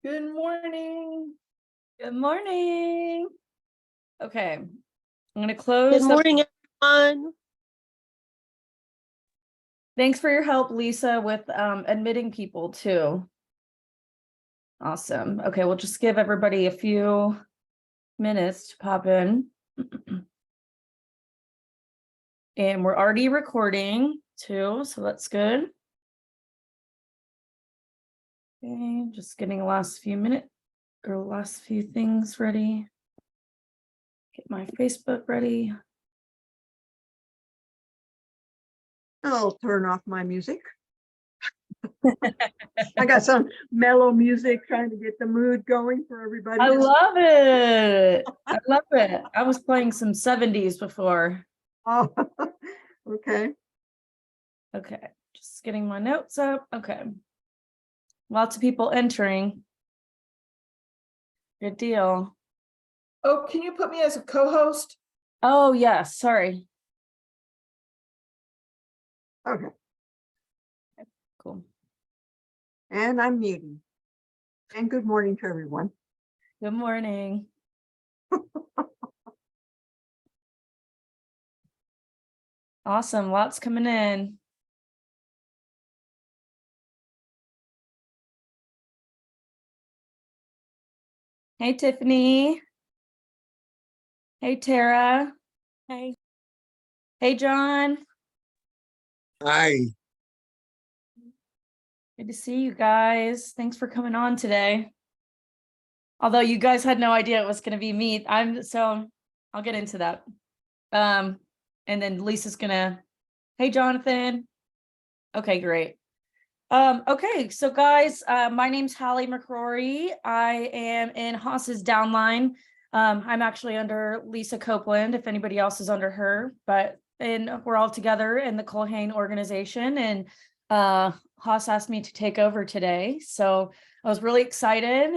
Good morning. Good morning. Okay, I'm going to close. Good morning, everyone. Thanks for your help, Lisa, with admitting people too. Awesome. Okay, we'll just give everybody a few minutes to pop in. And we're already recording too, so that's good. Okay, just getting the last few minutes or last few things ready. Get my Facebook ready. I'll turn off my music. I got some mellow music trying to get the mood going for everybody. I love it. I love it. I was playing some 70s before. Oh, okay. Okay, just getting my notes up. Okay. Lots of people entering. Good deal. Oh, can you put me as a co-host? Oh, yes. Sorry. Okay. Cool. And I'm muting. And good morning to everyone. Good morning. Awesome. Lots coming in. Hey, Tiffany. Hey, Tara. Hey. Hey, John. Hi. Good to see you guys. Thanks for coming on today. Although you guys had no idea it was going to be me. I'll get into that. And then Lisa's gonna, hey, Jonathan. Okay, great. Okay, so guys, my name's Halle McCrory. I am in Hoss's downline. I'm actually under Lisa Copeland, if anybody else is under her, and we're all together in the Culhane organization, and Hoss asked me to take over today. So I was really excited.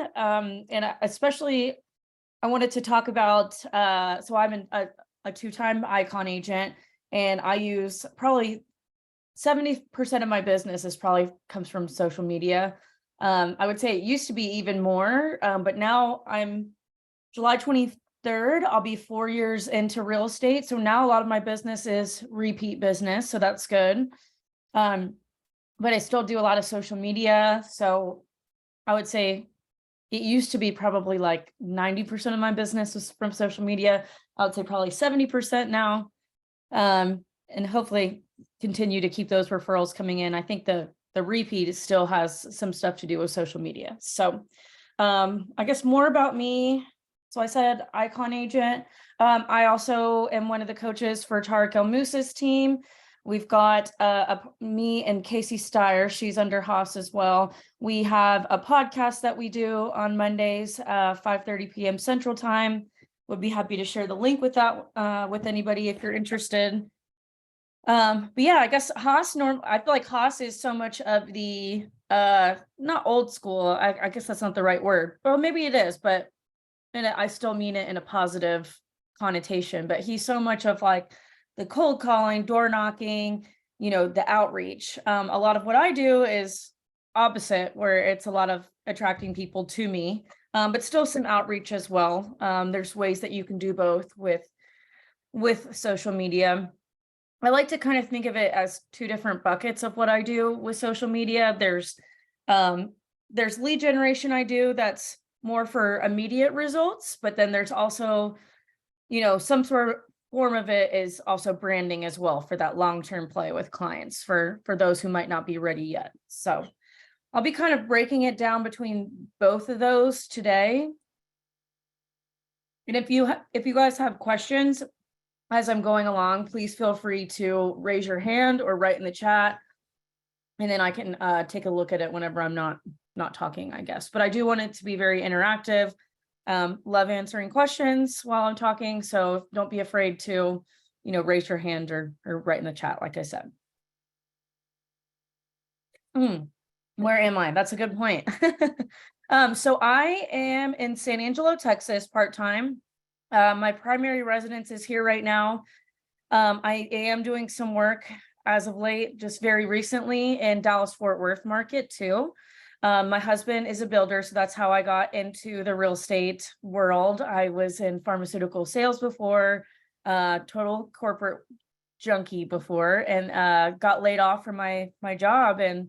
Especially I wanted to talk about, so I'm a two-time icon agent, and I use probably 70% of my business comes from social media. I would say it used to be even more, but now I'm July 23rd, I'll be 4 years into real estate. So now a lot of my business is repeat business. So that's good. But I still do a lot of social media. So I would say it used to be probably like 90% of my business was from social media. I would say probably 70% now. And hopefully continue to keep those referrals coming in. I think the repeat still has some stuff to do with social media. So I guess more about me. So I said icon agent. I also am one of the coaches for Tarek Moussa's team. We've got me and Casey Steyer. She's under Hoss as well. We have a podcast that we do on Mondays, 5:30 p.m. Central Time. Would be happy to share the link with that with anybody if you're interested. But yeah, I guess Hoss, I feel like Hoss is so much of the not old school. I guess that's not the right word. Well, maybe it is, but I still mean it in a positive connotation. But he's so much of like the cold calling, door knocking, the outreach. A lot of what I do is opposite, where it's a lot of attracting people to me, but still some outreach as well. There's ways that you can do both with social media. I like to kind of think of it as two different buckets of what I do with social media. There's lead generation I do that's more for immediate results, but then there's also, some sort of form of it is also branding as well for that long-term play with clients for those who might not be ready yet. So I'll be kind of breaking it down between both of those today. And if you guys have questions as I'm going along, please feel free to raise your hand or write in the chat, and then I can take a look at it whenever I'm not talking, I guess. But I do want it to be very interactive. Love answering questions while I'm talking, so don't be afraid to, raise your hand or write in the chat, like I said. Where am I? That's a good point. So I am in San Angelo, Texas, part-time. My primary residence is here right now. I am doing some work as of late, just very recently in Dallas-Fort Worth market too. My husband is a builder, so that's how I got into the real estate world. I was in pharmaceutical sales before, total corporate junkie before, and got laid off from my job, and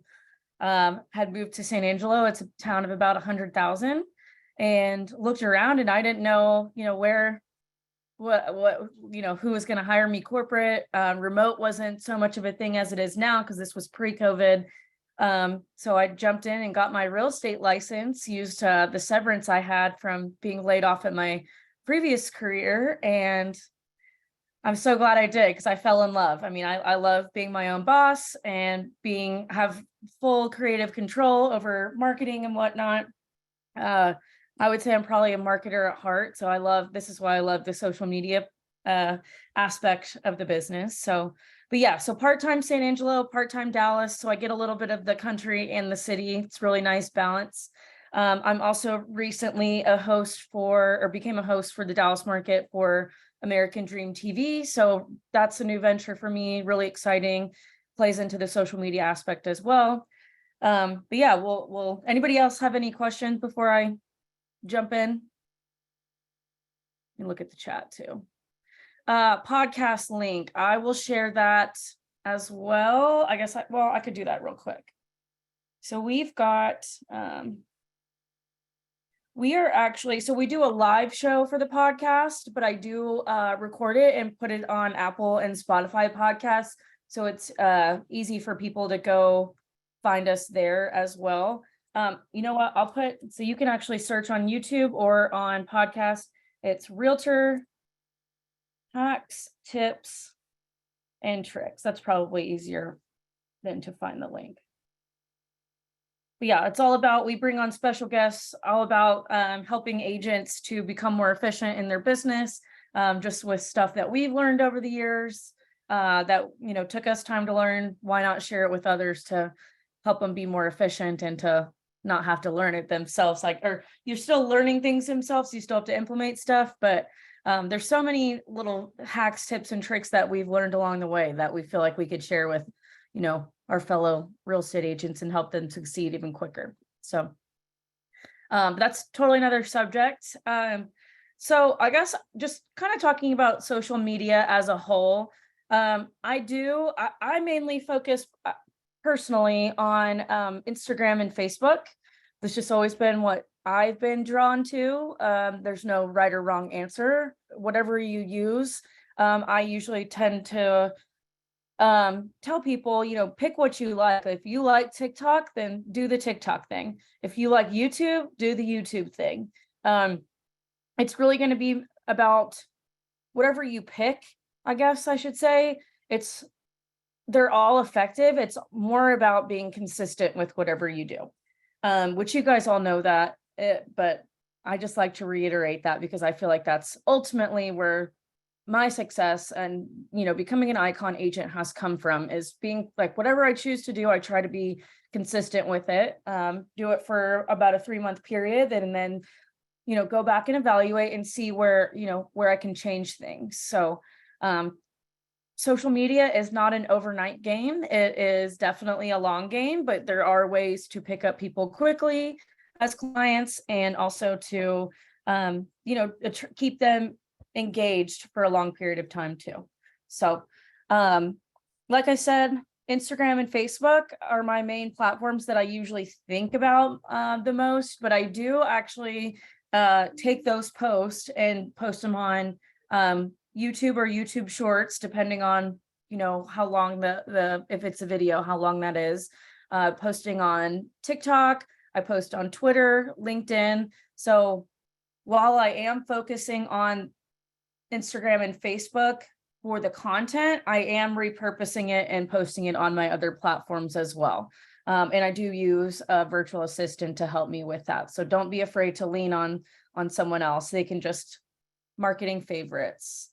had moved to San Angelo. It's a town of about 100,000, and looked around, and I didn't know, where, what, who was going to hire me corporate. Remote wasn't so much of a thing as it is now, because this was pre-COVID. So I jumped in and got my real estate license, used the severance I had from being laid off at my previous career, and I'm so glad I did, because I fell in love. I mean, I love being my own boss and have full creative control over marketing and whatnot. I would say I'm probably a marketer at heart. So this is why I love the social media aspect of the business. So, but yeah, so part-time San Angelo, part-time Dallas. So I get a little bit of the country and the city. It's really nice balance. I'm also recently became a host for the Dallas market for American Dream TV. So that's a new venture for me, really exciting, plays into the social media aspect as well. But yeah, will anybody else have any questions before I jump in? And look at the chat too. Podcast link, I will share that as well. I guess I could do that real quick. So we've got, we do a live show for the podcast, but I do record it and put it on Apple and Spotify podcasts. So it's easy for people to go find us there as well. You know what, so you can actually search on YouTube or on podcast. It's Realtor Hacks, Tips, and Tricks. That's probably easier than to find the link. But yeah, it's all about, we bring on special guests, all about helping agents to become more efficient in their business, just with stuff that we've learned over the years that, took us time to learn. Why not share it with others to help them be more efficient and to not have to learn it themselves? Or you're still learning things themselves, so you still have to implement stuff, but there's so many little hacks, tips, and tricks that we've learned along the way that we feel like we could share with, our fellow real estate agents and help them succeed even quicker. So that's totally another subject. So I guess just kind of talking about social media as a whole, I mainly focus personally on Instagram and Facebook. That's just always been what I've been drawn to. There's no right or wrong answer. Whatever you use, I usually tend to tell people, pick what you like. If you like TikTok, then do the TikTok thing. If you like YouTube, do the YouTube thing. It's really going to be about whatever you pick, I guess I should say. They're all effective. It's more about being consistent with whatever you do, which you guys all know that, but I just like to reiterate that because I feel like that's ultimately where my success and, becoming an icon agent has come from, is being like, whatever I choose to do, I try to be consistent with it, do it for about a 3-month period, and then, go back and evaluate and see where I can change things. So, social media is not an overnight game. It is definitely a long game, but there are ways to pick up people quickly as clients, and also to, keep them engaged for a long period of time too. So, like I said, Instagram and Facebook are my main platforms that I usually think about the most, but I do actually take those posts and post them on YouTube or YouTube Shorts, depending on, how long if it's a video, how long that is. Posting on TikTok, I post on Twitter, LinkedIn. So while I am focusing on Instagram and Facebook for the content, I am repurposing it and posting it on my other platforms as well. And I do use a virtual assistant to help me with that. So don't be afraid to lean on someone else. They can just marketing favorites.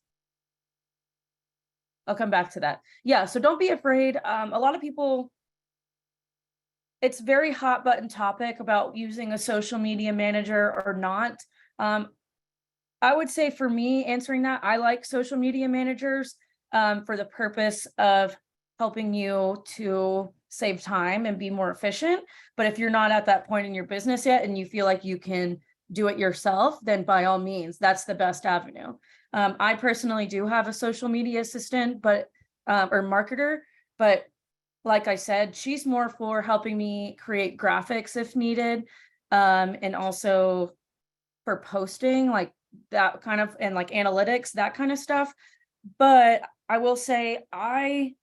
I'll come back to that. Yeah, so don't be afraid. A lot of people, it's very hot button topic about using a social media manager or not. I would say for me, answering that, I like social media managers for the purpose of helping you to save time and be more efficient. But if you're not at that point in your business yet and you feel like you can do it yourself, then by all means, that's the best avenue. I personally do have a social media assistant, but or marketer, but like I said, she's more for helping me create graphics if needed, and also for posting, like that kind of, and like analytics, that kind of stuff. But I will say I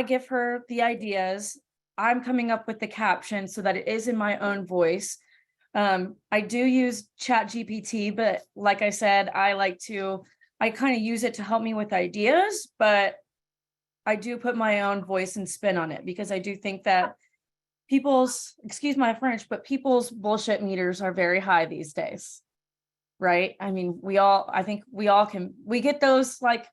give her the ideas. I'm coming up with the caption so that it is in my own voice. I do use ChatGPT, but like I said, I kind of use it to help me with ideas, but I do put my own voice and spin on it because I do think that excuse my French, but people's bullshit meters are very high these days. Right? I mean, I think we get those, like,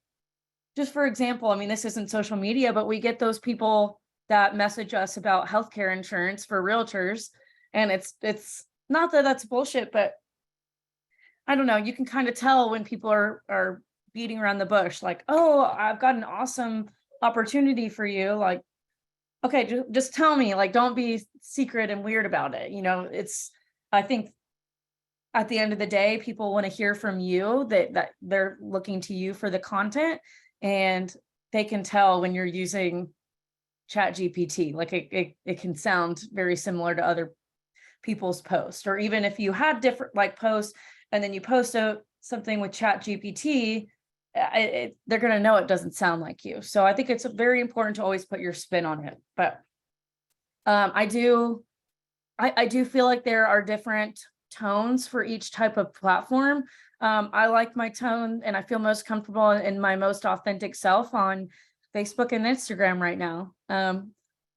just for example, I mean, this isn't social media, but we get those people that message us about healthcare insurance for realtors. And it's not that that's bullshit, but I don't know, you can kind of tell when people are beating around the bush, like, oh, I've got an awesome opportunity for you. Like, okay, just tell me, like, don't be secret and weird about it. You know, I think at the end of the day, people want to hear from you, that they're looking to you for the content, and they can tell when you're using ChatGPT. Like it can sound very similar to other people's posts, or even if you had different like posts and then you post something with ChatGPT, they're going to know it doesn't sound like you. So I think it's very important to always put your spin on it. But I do feel like there are different tones for each type of platform. I like my tone and I feel most comfortable in my most authentic self on Facebook and Instagram right now.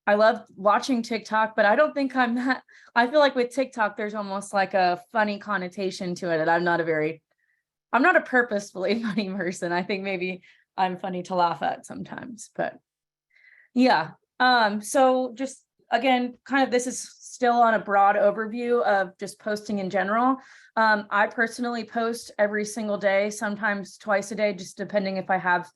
I love watching TikTok, but I don't think I'm that. I feel like with TikTok, there's almost like a funny connotation to it. And I'm not a purposefully funny person. I think maybe I'm funny to laugh at sometimes, but yeah. So just again, kind of, this is still on a broad overview of just posting in general. I personally post every single day, sometimes twice a day, just depending if I have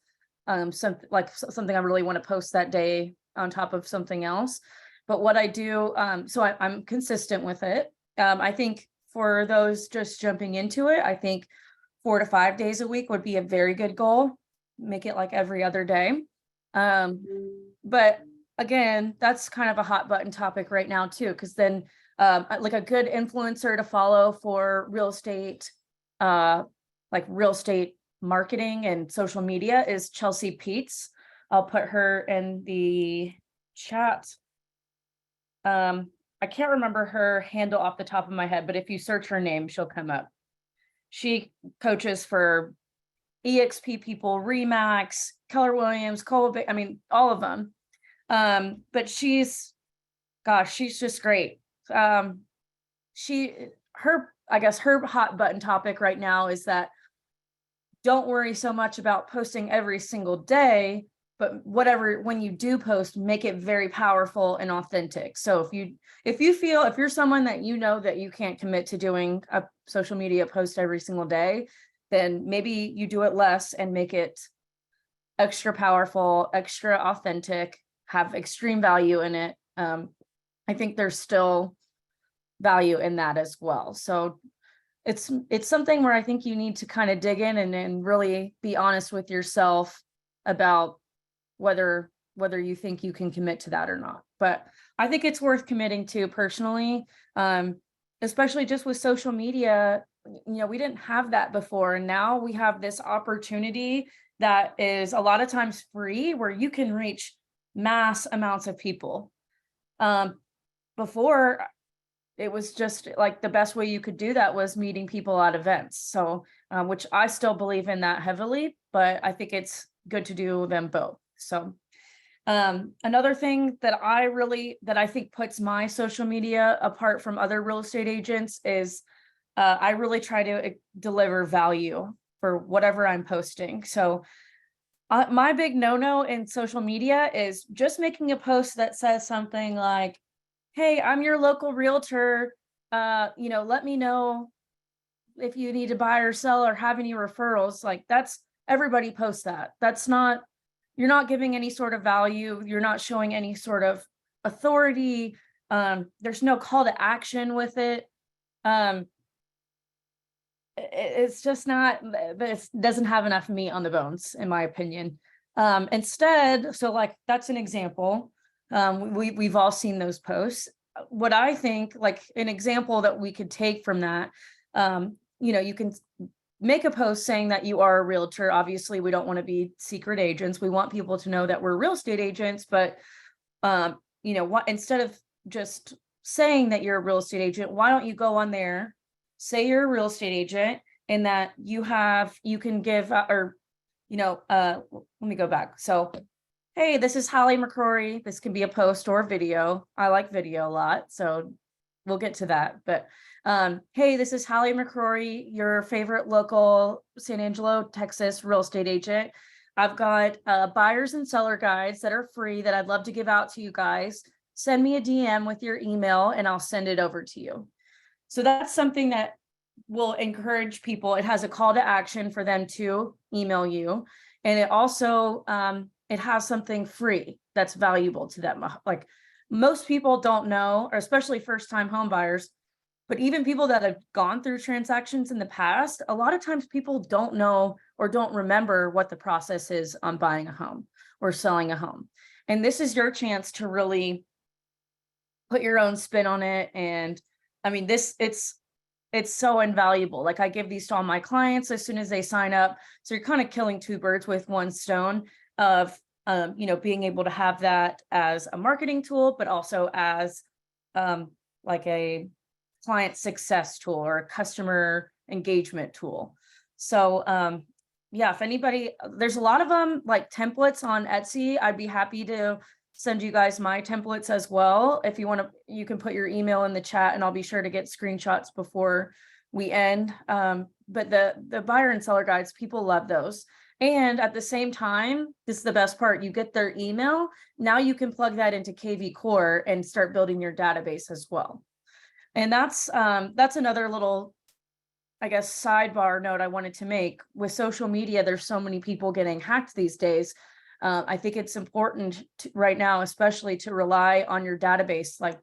something I really want to post that day on top of something else. But what I do, so I'm consistent with it. I think for those just jumping into it, I think 4 to 5 days a week would be a very good goal. Make it like every other day. But again, that's kind of a hot button topic right now too, because then like a good influencer to follow for real estate, like real estate marketing and social media is Chelsea Peets. I'll put her in the chat. I can't remember her handle off the top of my head, but if you search her name, she'll come up. She coaches for EXP people, Remax, Keller Williams, Cole, I mean, all of them. But she's just great. I guess her hot button topic right now is that don't worry so much about posting every single day, but when you do post, make it very powerful and authentic. So if you're someone that you know that you can't commit to doing a social media post every single day, then maybe you do it less and make it extra powerful, extra authentic, have extreme value in it. I think there's still value in that as well. So it's something where I think you need to kind of dig in and really be honest with yourself about whether you think you can commit to that or not. But I think it's worth committing to personally, especially just with social media. You know, we didn't have that before, and now we have this opportunity that is a lot of times free, where you can reach mass amounts of people. Before, it was just like the best way you could do that was meeting people at events. So, which I still believe in that heavily, but I think it's good to do them both. So, another thing that I think puts my social media apart from other real estate agents is I really try to deliver value for whatever I'm posting. So my big no-no in social media is just making a post that says something like, hey, I'm your local realtor. Let me know if you need to buy or sell or have any referrals. Like, that's, everybody posts that. You're not giving any sort of value. You're not showing any sort of authority. There's no call to action with it. It's just not, but it doesn't have enough meat on the bones, in my opinion. Instead, so like that's an example. We've all seen those posts. What I think, like an example that we could take from that, you can make a post saying that you are a realtor. Obviously, we don't want to be secret agents. We want people to know that we're real estate agents, but instead of just saying that you're a real estate agent, why don't you go on there, say you're a real estate agent, and that you can give, let me go back. So, hey, this is Halle McCrory. This can be a post or a video. I like video a lot, so we'll get to that. But hey, this is Halle McCrory, your favorite local San Angelo, Texas real estate agent. I've got buyers and seller guides that are free that I'd love to give out to you guys. Send me a DM with your email and I'll send it over to you. So that's something that will encourage people. It has a call to action for them to email you. And it also, it has something free that's valuable to them. Like most people don't know, or especially first-time home buyers, but even people that have gone through transactions in the past, a lot of times people don't know or don't remember what the process is on buying a home or selling a home. And this is your chance to really put your own spin on it. And I mean, it's so invaluable. Like I give these to all my clients as soon as they sign up. So you're kind of killing two birds with one stone of, being able to have that as a marketing tool, but also as like a client success tool or a customer engagement tool. So if anybody, there's a lot of them like templates on Etsy. I'd be happy to send you guys my templates as well. If you want to, you can put your email in the chat and I'll be sure to get screenshots before we end. But the buyer and seller guides, people love those. And at the same time, this is the best part, you get their email. Now you can plug that into KV Core and start building your database as well. And that's another little, I guess, sidebar note I wanted to make. With social media, there's so many people getting hacked these days. I think it's important right now, especially to rely on your database. Like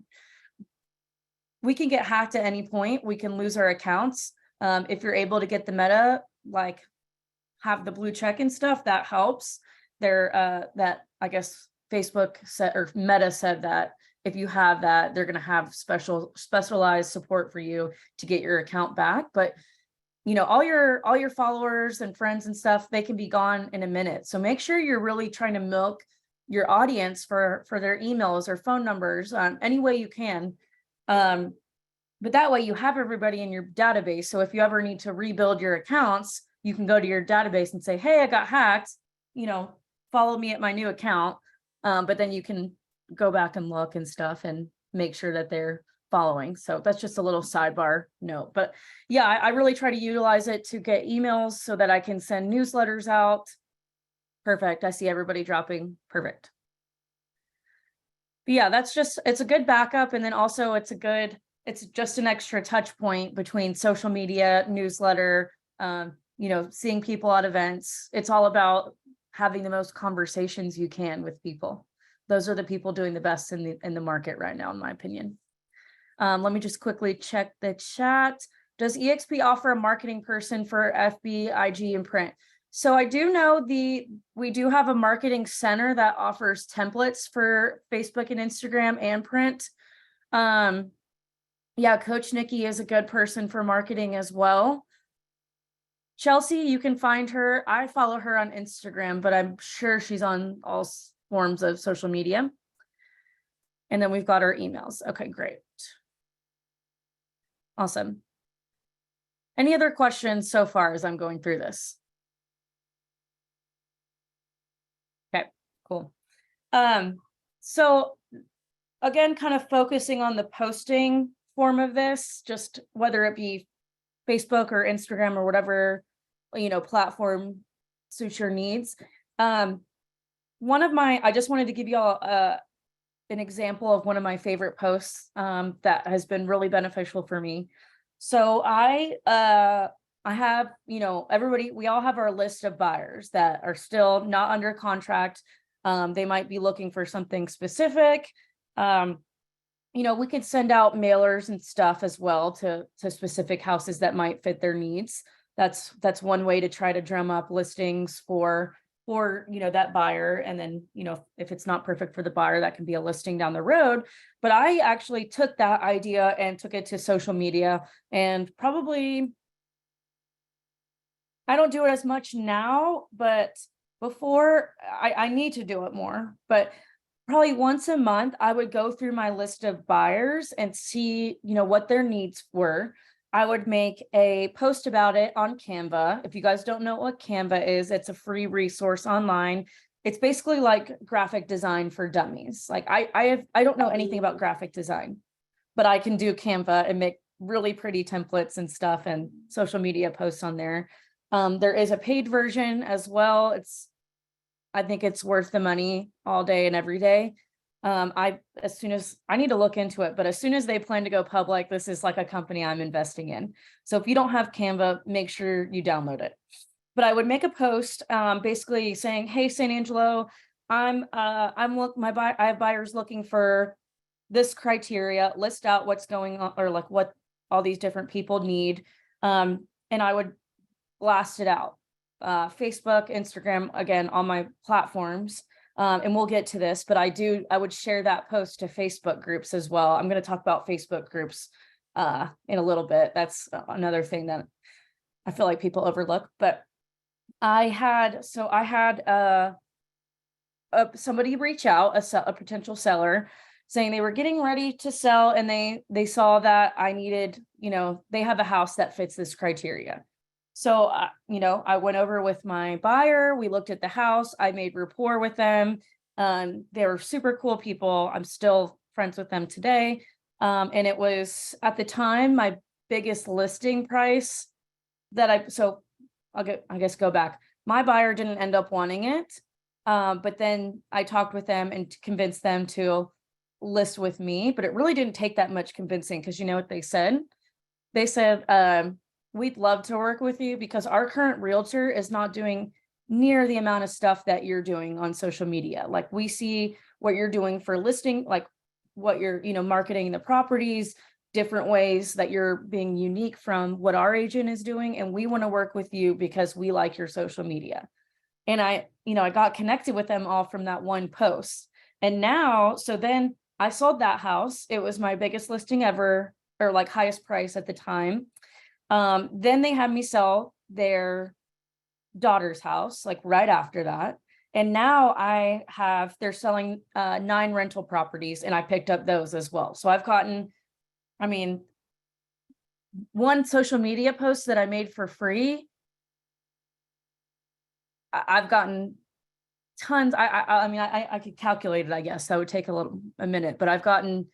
we can get hacked at any point. We can lose our accounts. If you're able to get the meta, like have the blue check and stuff, that helps. That I guess Facebook said, or Meta said that if you have that, they're going to have specialized support for you to get your account back. But all your followers and friends and stuff, they can be gone in a minute. So make sure you're really trying to milk your audience for their emails or phone numbers any way you can. But that way you have everybody in your database. So if you ever need to rebuild your accounts, you can go to your database and say, hey, I got hacked, follow me at my new account. But then you can go back and look and stuff and make sure that they're following. So that's just a little sidebar note. But yeah, I really try to utilize it to get emails so that I can send newsletters out. Perfect. I see everybody dropping. Perfect. But yeah, it's a good backup. And then also it's just an extra touch point between social media, newsletter, seeing people at events. It's all about having the most conversations you can with people. Those are the people doing the best in the market right now, in my opinion. Let me just quickly check the chat. Does EXP offer a marketing person for FB, IG, and print? So I do know we do have a marketing center that offers templates for Facebook and Instagram and print. Yeah, Coach Nikki is a good person for marketing as well. Chelsea, you can find her. I follow her on Instagram, but I'm sure she's on all forms of social media. And then we've got our emails. Okay, great. Awesome. Any other questions so far as I'm going through this? Okay, cool. So again, kind of focusing on the posting form of this, just whether it be Facebook or Instagram or whatever, platform suits your needs. I just wanted to give you all an example of one of my favorite posts that has been really beneficial for me. So I have, everybody, we all have our list of buyers that are still not under contract. They might be looking for something specific. We could send out mailers and stuff as well to specific houses that might fit their needs. That's one way to try to drum up listings for that buyer. And then, if it's not perfect for the buyer, that can be a listing down the road. But I actually took that idea and took it to social media, and probably I don't do it as much now, but before I need to do it more, but probably once a month, I would go through my list of buyers and see, what their needs were. I would make a post about it on Canva. If you guys don't know what Canva is, it's a free resource online. It's basically like graphic design for dummies. Like I don't know anything about graphic design, but I can do Canva and make really pretty templates and stuff and social media posts on there. There is a paid version as well. I think it's worth the money all day and every day. I need to look into it, but as soon as they plan to go public, this is like a company I'm investing in. So if you don't have Canva, make sure you download it. But I would make a post, basically saying, "Hey, San Angelo, I have buyers looking for this criteria. List out what's going on, or like what all these different people need." And I would blast it out. Facebook, Instagram, again, on my platforms. And we'll get to this, but I would share that post to Facebook groups as well. I'm going to talk about Facebook groups in a little bit. That's another thing that I feel like people overlook. But I had somebody reach out, a potential seller, saying they were getting ready to sell, and they saw that I needed, they have a house that fits this criteria. So, I went over with my buyer. We looked at the house. I made rapport with them. They were super cool people. I'm still friends with them today. And it was at the time my biggest listing price so I guess go back. My buyer didn't end up wanting it. But then I talked with them and convinced them to list with me, but it really didn't take that much convincing, because you know what they said? They said, "We'd love to work with you because our current realtor is not doing near the amount of stuff that you're doing on social media. Like, we see what you're doing for listing, like what you're, marketing the properties, different ways that you're being unique from what our agent is doing. And we want to work with you because we like your social media." And I got connected with them all from that one post. And now, so then I sold that house. It was my biggest listing ever, or like highest price at the time. Then they had me sell their daughter's house, like right after that. And now they're selling 9 rental properties, and I picked up those as well. So I've gotten, one social media post that I made for free, I've gotten tons. I could calculate it, I guess. That would take a minute, but I've gotten,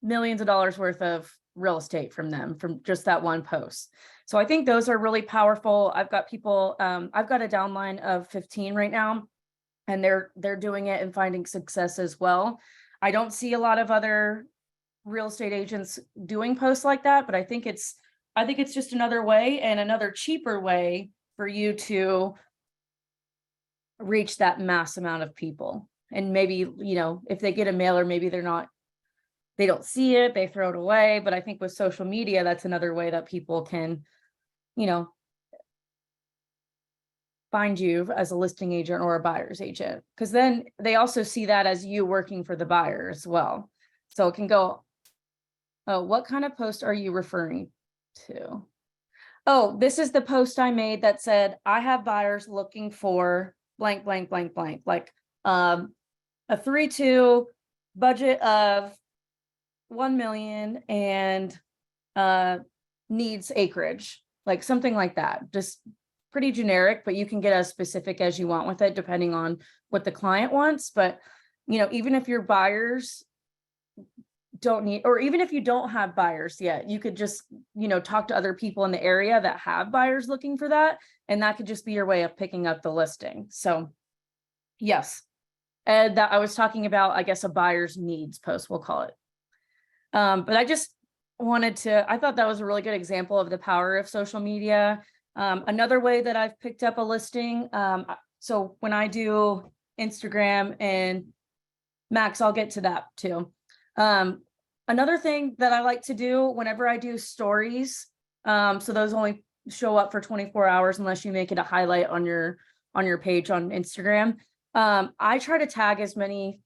millions of dollars worth of real estate from them, from just that one post. So I think those are really powerful. I've got people, I've got a downline of 15 right now, and they're doing it and finding success as well. I don't see a lot of other real estate agents doing posts like that, but I think it's just another way, and another cheaper way for you to reach that mass amount of people. And maybe, if they get a mailer, maybe they don't see it, they throw it away. But I think with social media, that's another way that people can, find you as a listing agent or a buyer's agent, because then they also see that as you working for the buyer as well. So it can go, "Oh, what kind of post are you referring to?" "Oh, this is the post I made that said, I have buyers looking for blank, blank, blank, blank, like a 3-2 budget of 1 million and needs acreage," like something like that. Just pretty generic, but you can get as specific as you want with it, depending on what the client wants. But, even if your buyers don't need, or even if you don't have buyers yet, you could just, talk to other people in the area that have buyers looking for that. And that could just be your way of picking up the listing. So yes, that I was talking about, I guess, a buyer's needs post, we'll call it. But I just I thought that was a really good example of the power of social media. Another way that I've picked up a listing. So when I do Instagram and, Max, I'll get to that too. Another thing that I like to do whenever I do stories, so those only show up for 24 hours unless you make it a highlight on your page on Instagram. I try to tag as many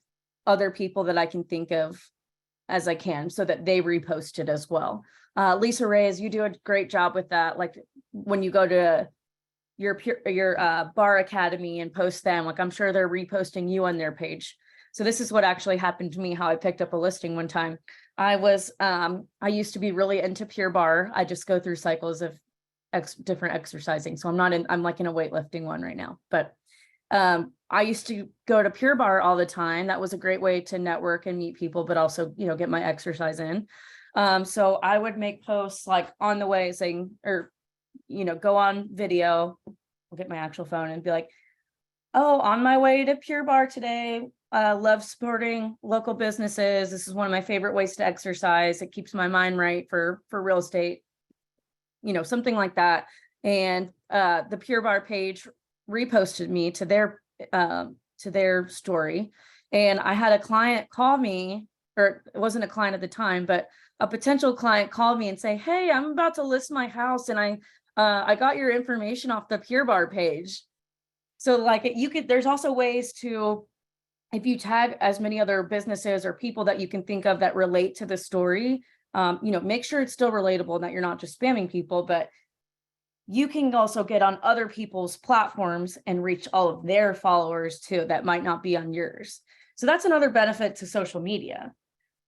other people that I can think of as I can so that they repost it as well. Lisa Reyes, you do a great job with that. Like when you go to your bar academy and post them, like I'm sure they're reposting you on their page. So this is what actually happened to me, how I picked up a listing one time. I used to be really into Pure Barre. I just go through cycles of different exercising. So I'm like in a weightlifting one right now, but I used to go to Pure Barre all the time. That was a great way to network and meet people, but also, get my exercise in. So I would make posts like on the way saying, or, go on video, I'll get my actual phone and be like, oh, on my way to Pure Barre today. Love supporting local businesses. This is one of my favorite ways to exercise. It keeps my mind right for real estate, something like that. And the Pure Barre page reposted me to their story. And I had a client call me, or it wasn't a client at the time, but a potential client called me and say, hey, I'm about to list my house and I got your information off the Pure Barre page. So like there's also ways to, if you tag as many other businesses or people that you can think of that relate to the story, make sure it's still relatable and that you're not just spamming people, but you can also get on other people's platforms and reach all of their followers too that might not be on yours. So that's another benefit to social media.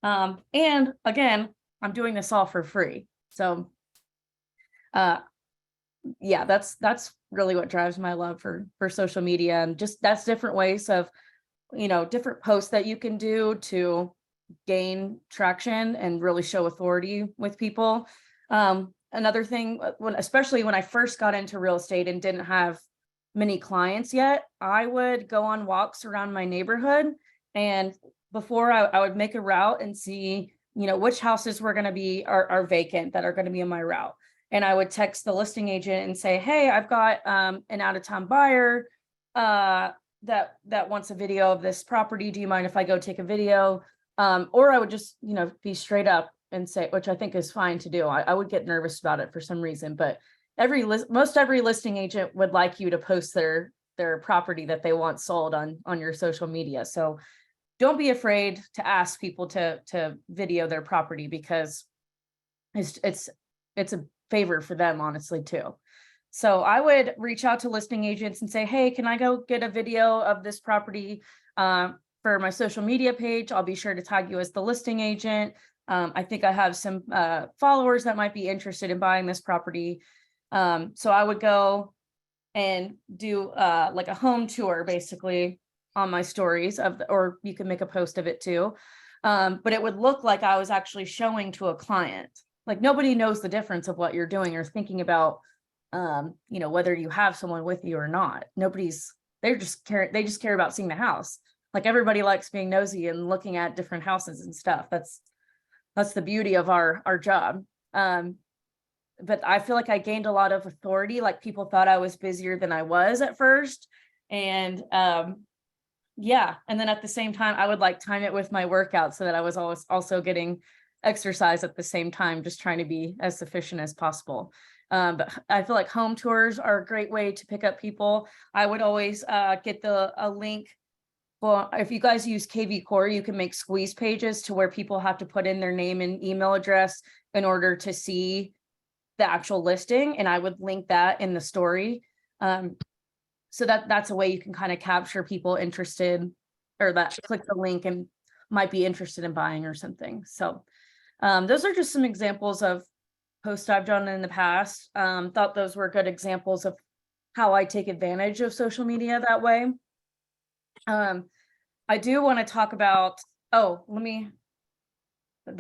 And again, I'm doing this all for free. So yeah, that's really what drives my love for social media. And just that's different ways of, different posts that you can do to gain traction and really show authority with people. Another thing, especially when I first got into real estate and didn't have many clients yet, I would go on walks around my neighborhood. And before I would make a route and see, which houses were going to be are vacant that are going to be in my route. And I would text the listing agent and say, hey, I've got an out-of-town buyer that wants a video of this property. Do you mind if I go take a video? Or I would just, be straight up and say, which I think is fine to do. I would get nervous about it for some reason, but most every listing agent would like you to post their property that they want sold on your social media. So don't be afraid to ask people to video their property, because it's a favor for them, honestly, too. So I would reach out to listing agents and say, hey, can I go get a video of this property for my social media page? I'll be sure to tag you as the listing agent. I think I have some followers that might be interested in buying this property. So I would go and do like a home tour, basically, on my stories or you can make a post of it too. But it would look like I was actually showing to a client. Like nobody knows the difference of what you're doing or thinking about, whether you have someone with you or not. They just care about seeing the house. Like everybody likes being nosy and looking at different houses and stuff. That's the beauty of our job. But I feel like I gained a lot of authority. Like people thought I was busier than I was at first. And yeah. And then at the same time, I would like time it with my workout so that I was always also getting exercise at the same time, just trying to be as efficient as possible. But I feel like home tours are a great way to pick up people. I would always get a link. Well, if you guys use KV Core, you can make squeeze pages to where people have to put in their name and email address in order to see the actual listing. And I would link that in the story. So that's a way you can kind of capture people interested, or that click the link and might be interested in buying or something. So those are just some examples of posts I've done in the past. Thought those were good examples of how I take advantage of social media that way. I do want to talk about, there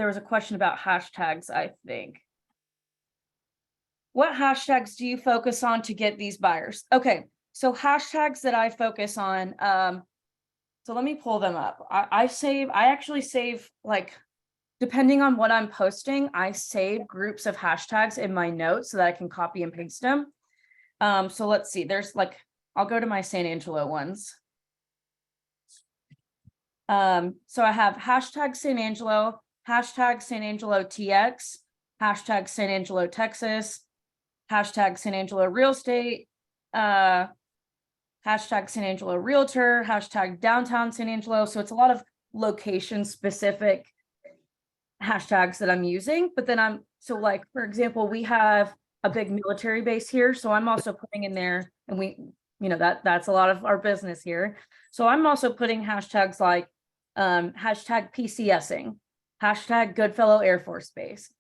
was a question about hashtags, I think. What hashtags do you focus on to get these buyers? Okay, so hashtags that I focus on, so let me pull them up. I actually save, like, depending on what I'm posting, I save groups of hashtags in my notes so that I can copy and paste them. So let's see, there's like, I'll go to my San Angelo ones. So I have hashtag San Angelo, hashtag San Angelo TX, hashtag San Angelo Texas, hashtag San Angelo Real Estate, hashtag San Angelo Realtor, hashtag Downtown San Angelo. So it's a lot of location specific hashtags that I'm using. But then so like, for example, we have a big military base here. So I'm also putting in there, and that's a lot of our business here. So I'm also putting hashtags like hashtag PCSing, hashtag Goodfellow Air Force Base,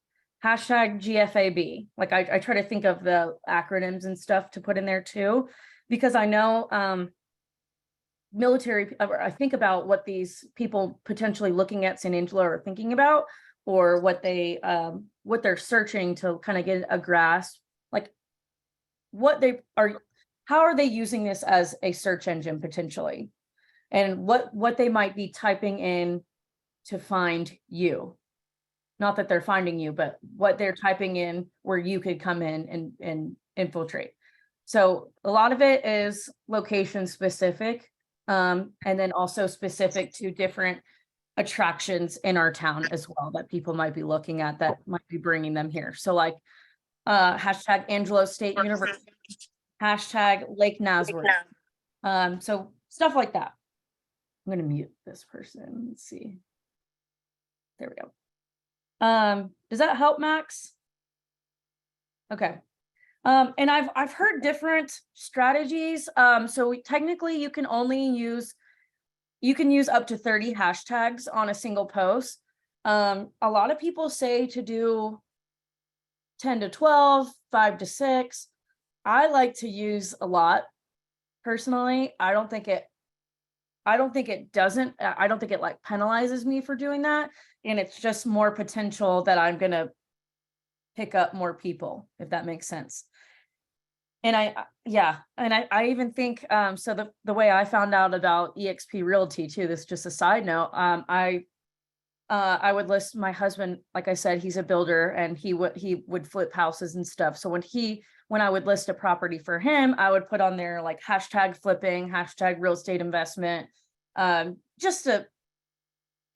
hashtag GFAB. Like I try to think of the acronyms and stuff to put in there too, because I know military, I think about what these people potentially looking at San Angelo are thinking about, or what they're searching to kind of get a grasp, like how are they using this as a search engine potentially, and what they might be typing in to find you. Not that they're finding you, but what they're typing in where you could come in and infiltrate. So a lot of it is location specific, and then also specific to different attractions in our town as well that people might be looking at that might be bringing them here. So like hashtag Angelo State University, hashtag Lake Nazareth. So stuff like that. I'm going to mute this person. Let's see. There we go. Does that help, Max? Okay. And I've heard different strategies. So technically you can use up to 30 hashtags on a single post. A lot of people say to do 10 to 12, 5 to 6. I like to use a lot personally. I don't think it like penalizes me for doing that. And it's just more potential that I'm going to pick up more people, if that makes sense. And I even think, so the way I found out about eXp Realty too, this is just a side note. I would list my husband, like I said, he's a builder, and he would flip houses and stuff. So when I would list a property for him, I would put on there like hashtag flipping, hashtag real estate investment, just to,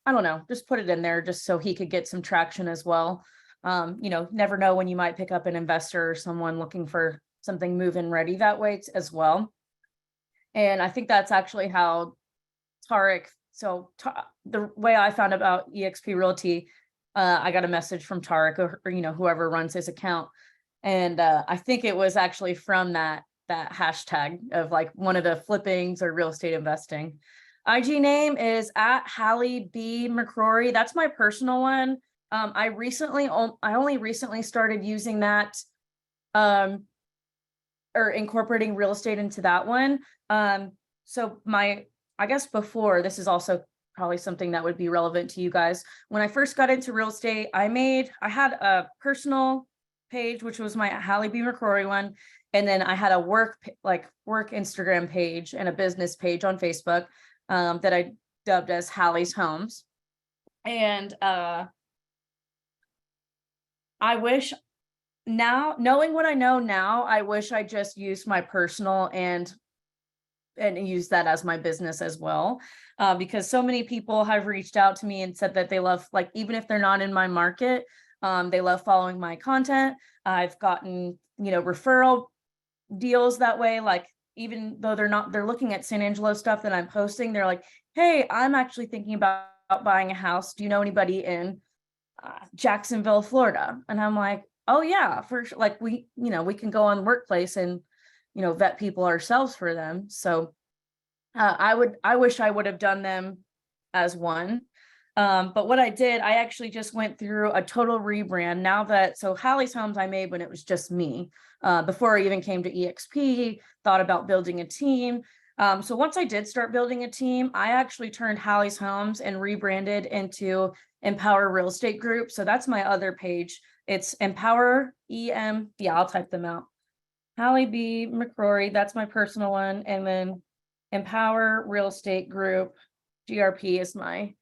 I don't know, just put it in there just so he could get some traction as well. Never know when you might pick up an investor or someone looking for something move-in ready that way as well. And I think that's actually how Tarek, the way I found about eXp Realty, I got a message from Tarek or whoever runs his account. And I think it was actually from that hashtag of like one of the flippings or real estate investing. IG name is at Halle B McCrory. That's my personal one. I only recently started using that, or incorporating real estate into that one. So I guess before, this is also probably something that would be relevant to you guys. When I first got into real estate, I had a personal page, which was my Halle B McCrory one. And then I had a work Instagram page and a business page on Facebook that I dubbed as Halle's Homes. And I wish now, knowing what I know now, I wish I just used my personal and use that as my business as well. Because so many people have reached out to me and said that they love, like, even if they're not in my market, they love following my content. I've gotten, referral deals that way. Like, even though they're looking at San Angelo stuff that I'm posting, they're like, hey, I'm actually thinking about buying a house. Do you know anybody in Jacksonville, Florida? And I'm like, oh yeah, for sure. Like we can go on Workplace and, vet people ourselves for them. So I wish I would have done them as one. But what I did, I actually just went through a total rebrand so Halle's Homes I made when it was just me, before I even came to eXp, thought about building a team. So once I did start building a team, I actually turned Halle's Homes and rebranded into Empower Real Estate Group. So that's my other page. It's Empower EM. Yeah, I'll type them out. Halle B McCrory, that's my personal one. And then Empower Real Estate Group, GRP, is my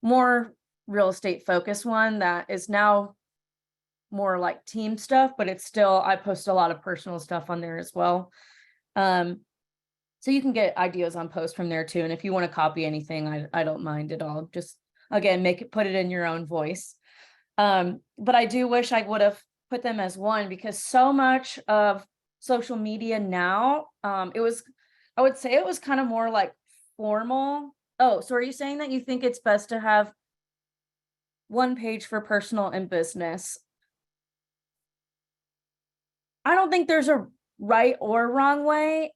more real estate focused one that is now more like team stuff, but it's still, I post a lot of personal stuff on there as well. So you can get ideas on posts from there too. And if you want to copy anything, I don't mind at all. Just again, put it in your own voice. But I do wish I would have put them as one, because so much of social media now, I would say it was kind of more like formal. Oh, so are you saying that you think it's best to have one page for personal and business? I don't think there's a right or wrong way.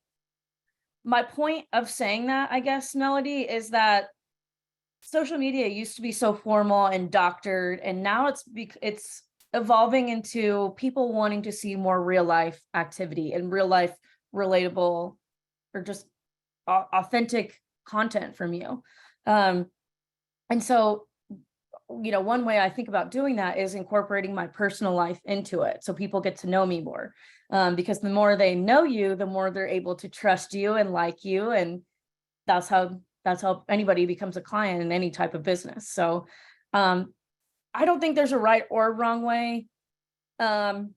My point of saying that, I guess, Melody, is that social media used to be so formal and doctored, and now it's evolving into people wanting to see more real life activity and real life relatable or just authentic content from you. And so, one way I think about doing that is incorporating my personal life into it, so people get to know me more. Because the more they know you, the more they're able to trust you and like you, and that's how anybody becomes a client in any type of business. So I don't think there's a right or wrong way. But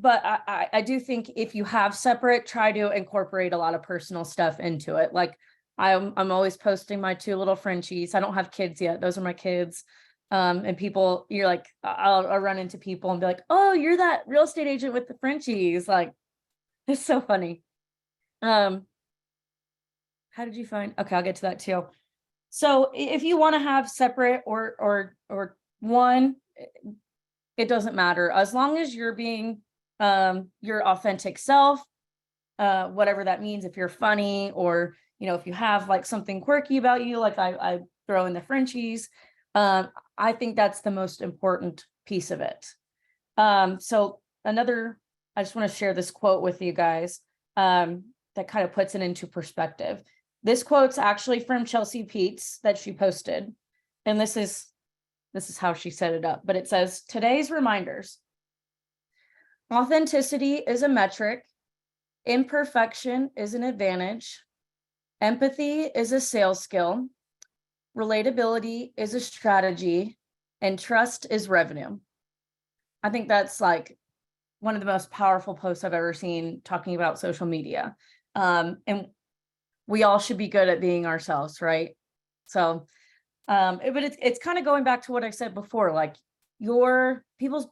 I do think if you have separate, try to incorporate a lot of personal stuff into it. Like I'm always posting my 2 little Frenchies. I don't have kids yet. Those are my kids. And people, you're like, I'll run into people and be like, oh, you're that real estate agent with the Frenchies. Like, it's so funny. How did you find? Okay, I'll get to that too. So if you want to have separate or one, it doesn't matter, as long as you're being your authentic self, whatever that means. If you're funny, or if you have like something quirky about you, like I throw in the Frenchies, I think that's the most important piece of it. So I just want to share this quote with you guys that kind of puts it into perspective. This quote's actually from Chelsea Peets that she posted, and this is how she set it up. But it says, today's reminders: authenticity is a metric, imperfection is an advantage, empathy is a sales skill, relatability is a strategy, and trust is revenue. I think that's like one of the most powerful posts I've ever seen talking about social media. And we all should be good at being ourselves, right? So, but it's kind of going back to what I said before, like people's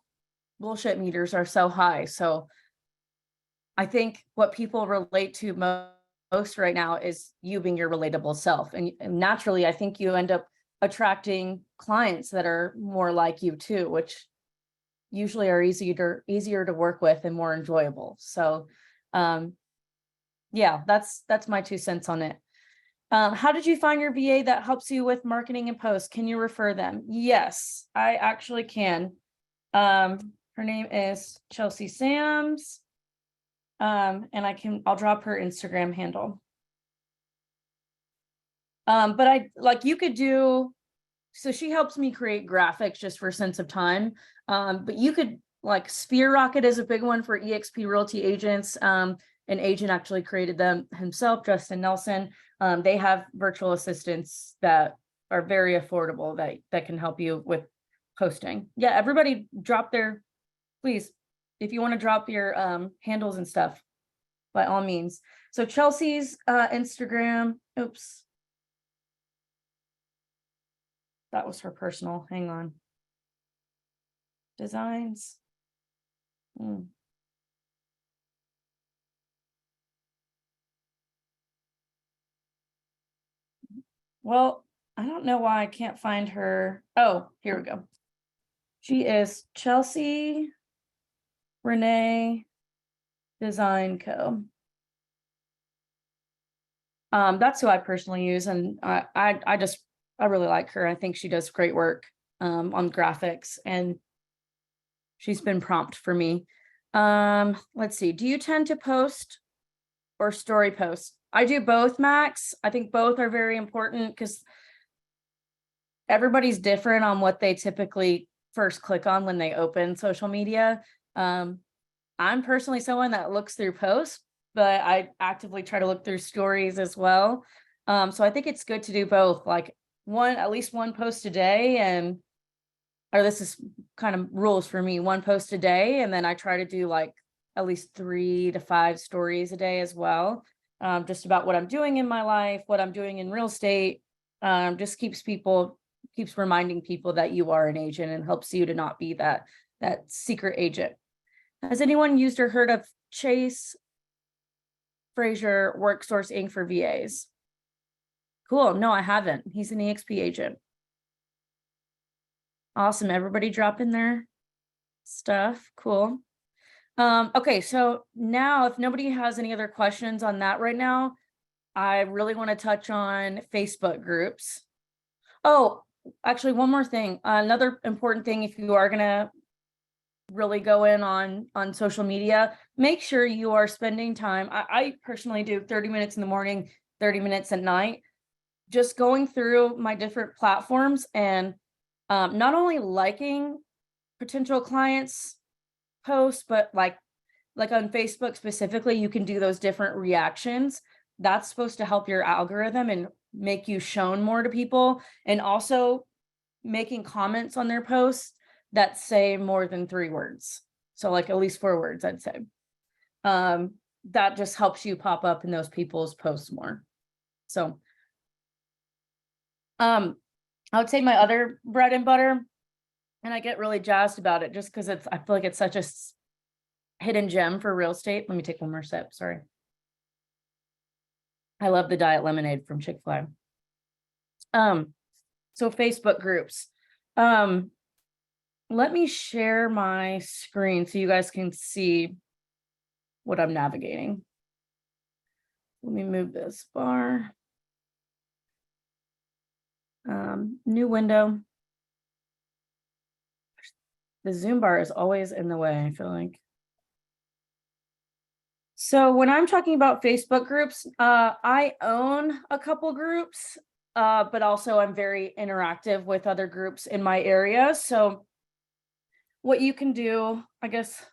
bullshit meters are so high. So I think what people relate to most right now is you being your relatable self. And naturally, I think you end up attracting clients that are more like you too, which usually are easier to work with and more enjoyable. So yeah, that's my 2 cents on it. How did you find your VA that helps you with marketing and posts? Can you refer them? Yes, I actually can. Her name is Chelsea Sams. And I'll drop her Instagram handle. But you could do, so she helps me create graphics just for sense of time. But you could, like, Sphere Rocket is a big one for EXP Realty agents. An agent actually created them himself, Justin Nelson. They have virtual assistants that are very affordable that can help you with posting. Yeah, everybody drop please, if you want to drop your handles and stuff, by all means. So Chelsea's Instagram, oops. That was her personal, hang on. Designs. Well, I don't know why I can't find her. Oh, here we go. She is Chelsea Renee Design Co. That's who I personally use, and I really like her. I think she does great work on graphics, and she's been prompt for me. Let's see. Do you tend to post or story post? I do both, Max. I think both are very important because everybody's different on what they typically first click on when they open social media. I'm personally someone that looks through posts, but I actively try to look through stories as well. So I think it's good to do both, like at least one post a day, or this is kind of rules for me, one post a day. And then I try to do like at least 3 to 5 stories a day as well. Just about what I'm doing in my life, what I'm doing in real estate. Just keeps reminding people that you are an agent and helps you to not be that secret agent. Has anyone used or heard of Chase Frazier WorkSource Inc. for VAs? Cool. No, I haven't. He's an EXP agent. Awesome. Everybody drop in their stuff. Cool. Okay, so now if nobody has any other questions on that right now, I really want to touch on Facebook groups. Oh, actually, one more thing. Another important thing, if you are going to really go in on social media, make sure you are spending time. I personally do 30 minutes in the morning, 30 minutes at night, just going through my different platforms and not only liking potential clients' posts, but like on Facebook specifically, you can do those different reactions. That's supposed to help your algorithm and make you shown more to people, and also making comments on their posts that say more than 3 words. So like at least 4 words, I'd say. That just helps you pop up in those people's posts more. So I would say my other bread and butter, and I get really jazzed about it just because I feel like it's such a hidden gem for real estate. Let me take one more sip. Sorry. I love the diet lemonade from Chick-fil-A. So Facebook groups. Let me share my screen so you guys can see what I'm navigating. Let me move this bar. New window. The Zoom bar is always in the way, I feel like. So when I'm talking about Facebook groups, I own a couple groups, but also I'm very interactive with other groups in my area. So what you can do, I guess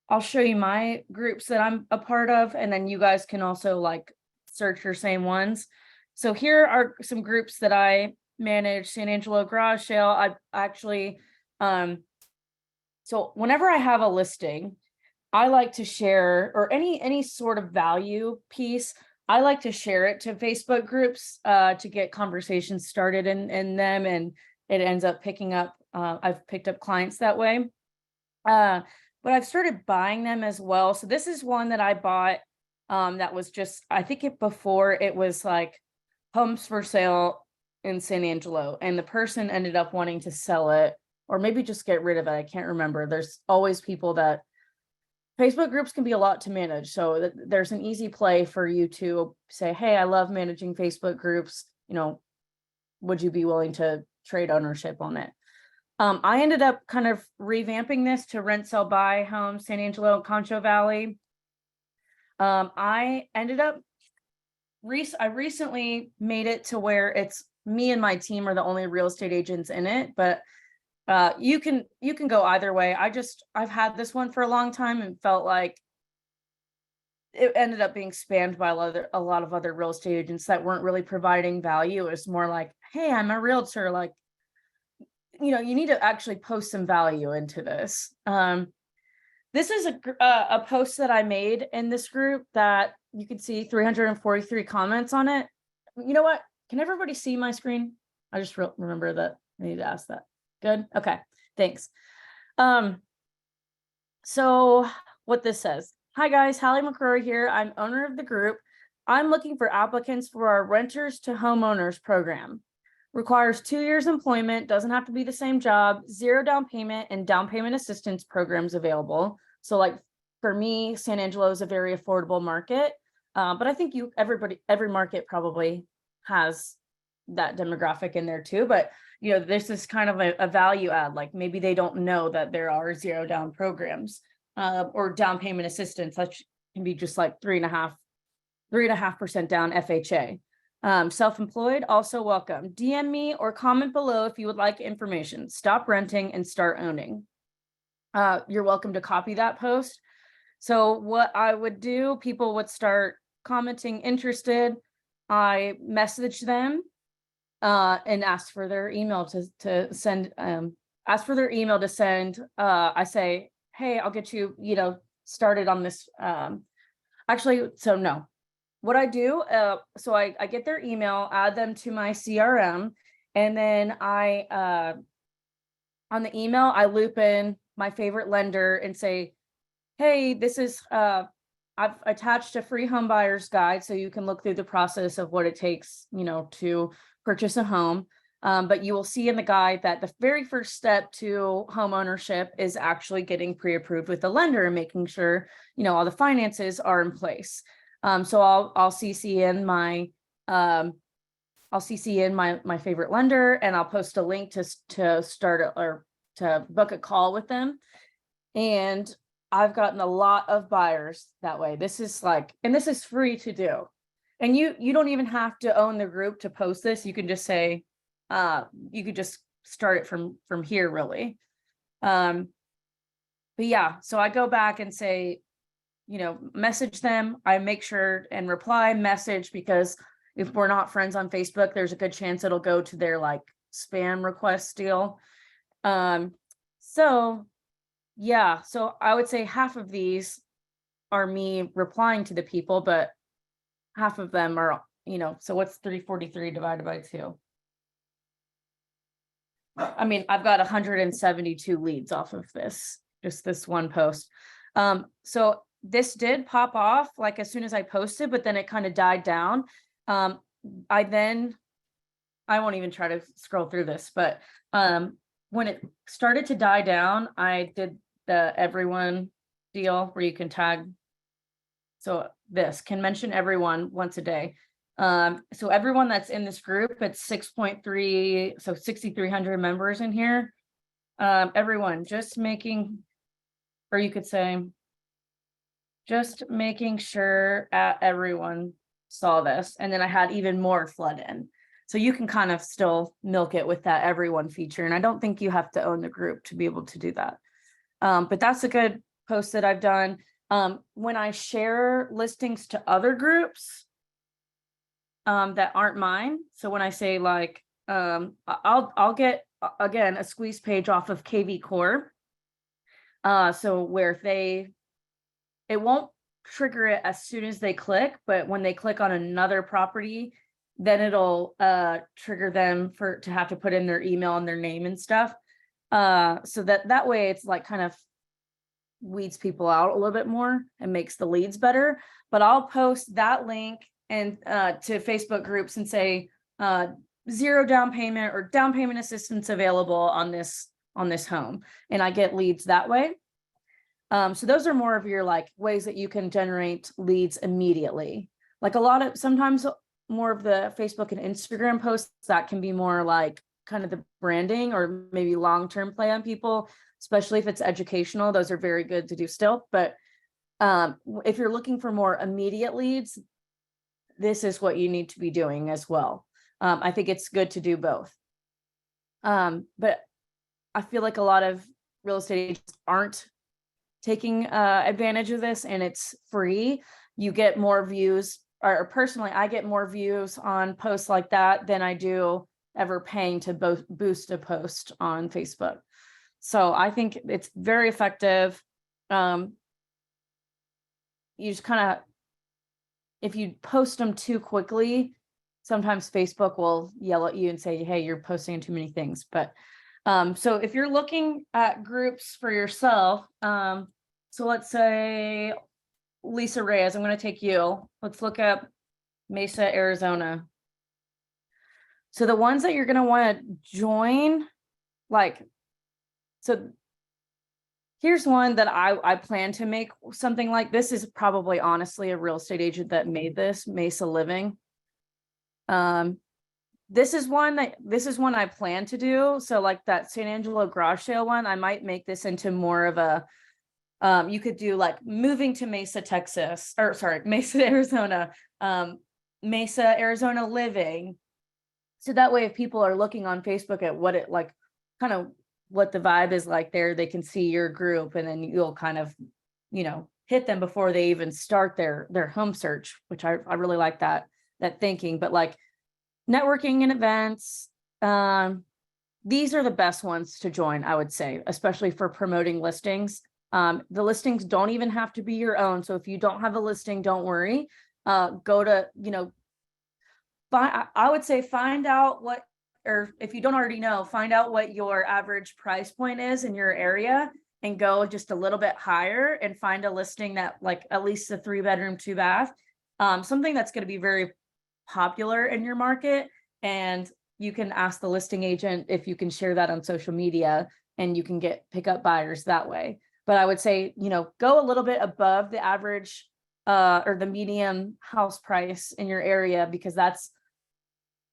I'll show you my groups that I'm a part of, and then you guys can also like search your same ones. So here are some groups that I manage. San Angelo Garage Sale. I actually, so whenever I have a listing, I like to share, or any sort of value piece, I like to share it to Facebook groups to get conversations started in them, and it ends up picking up. I've picked up clients that way, but I've started buying them as well. So this is one that I bought that was just, I think before it was like homes for sale in San Angelo, and the person ended up wanting to sell it or maybe just get rid of it. I can't remember. There's always people that Facebook groups can be a lot to manage. So there's an easy play for you to say, hey, I love managing Facebook groups. You know, would you be willing to trade ownership on it? I ended up kind of revamping this to rent, sell, buy homes, San Angelo, Concho Valley. I ended up, I recently made it to where it's me and my team are the only real estate agents in it, but you can go either way. I've had this one for a long time and felt like it ended up being spammed by a lot of other real estate agents that weren't really providing value. It was more like, hey, I'm a realtor. Like, you know, you need to actually post some value into this. This is a post that I made in this group that you can see 343 comments on it. You know what? Can everybody see my screen? I just remember that I need to ask that. Good. Okay. Thanks. So what this says, hi guys, Halle McCrory here. I'm owner of the group. I'm looking for applicants for our renters to homeowners program. Requires 2 years employment, doesn't have to be the same job, 0 down payment and down payment assistance programs available. So like for me, San Angelo is a very affordable market. But I think every market probably has that demographic in there too. But you know, this is kind of a value add. Like maybe they don't know that there are 0 down programs or down payment assistance. That can be just like 3.5% down FHA. Self-employed, also welcome. DM me or comment below if you would like information. Stop renting and start owning. You're welcome to copy that post. So what I would do, people would start commenting interested. I message them and ask for their email to send. I say, hey, I'll get you, started on this. Actually, so no, what I do, so I get their email, add them to my CRM, and then on the email, I loop in my favorite lender and say, hey, this is, I've attached a free home buyer's guide so you can look through the process of what it takes, to purchase a home. But you will see in the guide that the very first step to home ownership is actually getting pre-approved with the lender and making sure, all the finances are in place. So I'll CC in my favorite lender, and I'll post a link to start or to book a call with them. And I've gotten a lot of buyers that way. This is and this is free to do. And you don't even have to own the group to post this. You can just say, you could just start it from here, really. But yeah, so I go back and say, message them. I make sure and reply message, because if we're not friends on Facebook, there's a good chance it'll go to their spam request deal. So yeah, so I would say half of these are me replying to the people, but half of them are, so what's 343 divided by 2? I mean, I've got 172 leads off of just this one post. So this did pop off as soon as I posted, but then it kind of died down. I won't even try to scroll through this, but when it started to die down, I did the everyone deal where you can tag. So this can mention everyone once a day. So everyone that's in this group, it's 6.3, so 6,300 members in here. Everyone, just making, or you could say, just making sure everyone saw this. And then I had even more flood in. So you can kind of still milk it with that everyone feature. And I don't think you have to own the group to be able to do that. But that's a good post that I've done. When I share listings to other groups that aren't mine. So when I say I'll get, again, a squeeze page off of KV Core. So where it won't trigger it as soon as they click, but when they click on another property, then it'll trigger them to have to put in their email and their name and stuff. So that way it's kind of weeds people out a little bit more and makes the leads better. But I'll post that link and to Facebook groups and say 0 down payment or down payment assistance available on this home, and I get leads that way. So those are more of your ways that you can generate leads immediately. Sometimes more of the Facebook and Instagram posts that can be more kind of the branding or maybe long-term play on people, especially if it's educational. Those are very good to do still. But if you're looking for more immediate leads, this is what you need to be doing as well. I think it's good to do both. But I feel like a lot of real estate agents aren't taking advantage of this, and it's free. You get more views, or personally, I get more views on posts like that than I do ever paying to boost a post on Facebook. So I think it's very effective. You just kind of, if you post them too quickly, sometimes Facebook will yell at you and say, hey, you're posting too many things. But so if you're looking at groups for yourself, so let's say Lisa Reyes, I'm going to take you. Let's look up Mesa, Arizona. So the ones that you're going to want to join, so here's one that I plan to make something like this. Is probably honestly a real estate agent that made this, Mesa Living. This is one I plan to do. So that San Angelo garage sale one, I might make this into more of a, you could do moving to Mesa, Texas, or sorry, Mesa, Arizona, Mesa, Arizona living. So that way, if people are looking on Facebook at what it kind of what the vibe is there, they can see your group, and then you'll kind of, hit them before they even start their home search, which I really like that thinking. But networking and events, these are the best ones to join, I would say, especially for promoting listings. The listings don't even have to be your own. So if you don't have a listing, don't worry. Go to, I would say find out what, or if you don't already know, find out what your average price point is in your area and go just a little bit higher and find a listing that like at least a 3-bedroom, 2-bath, something that's going to be very popular in your market. And you can ask the listing agent if you can share that on social media and you can pick up buyers that way. But I would say, go a little bit above the average or the median house price in your area, because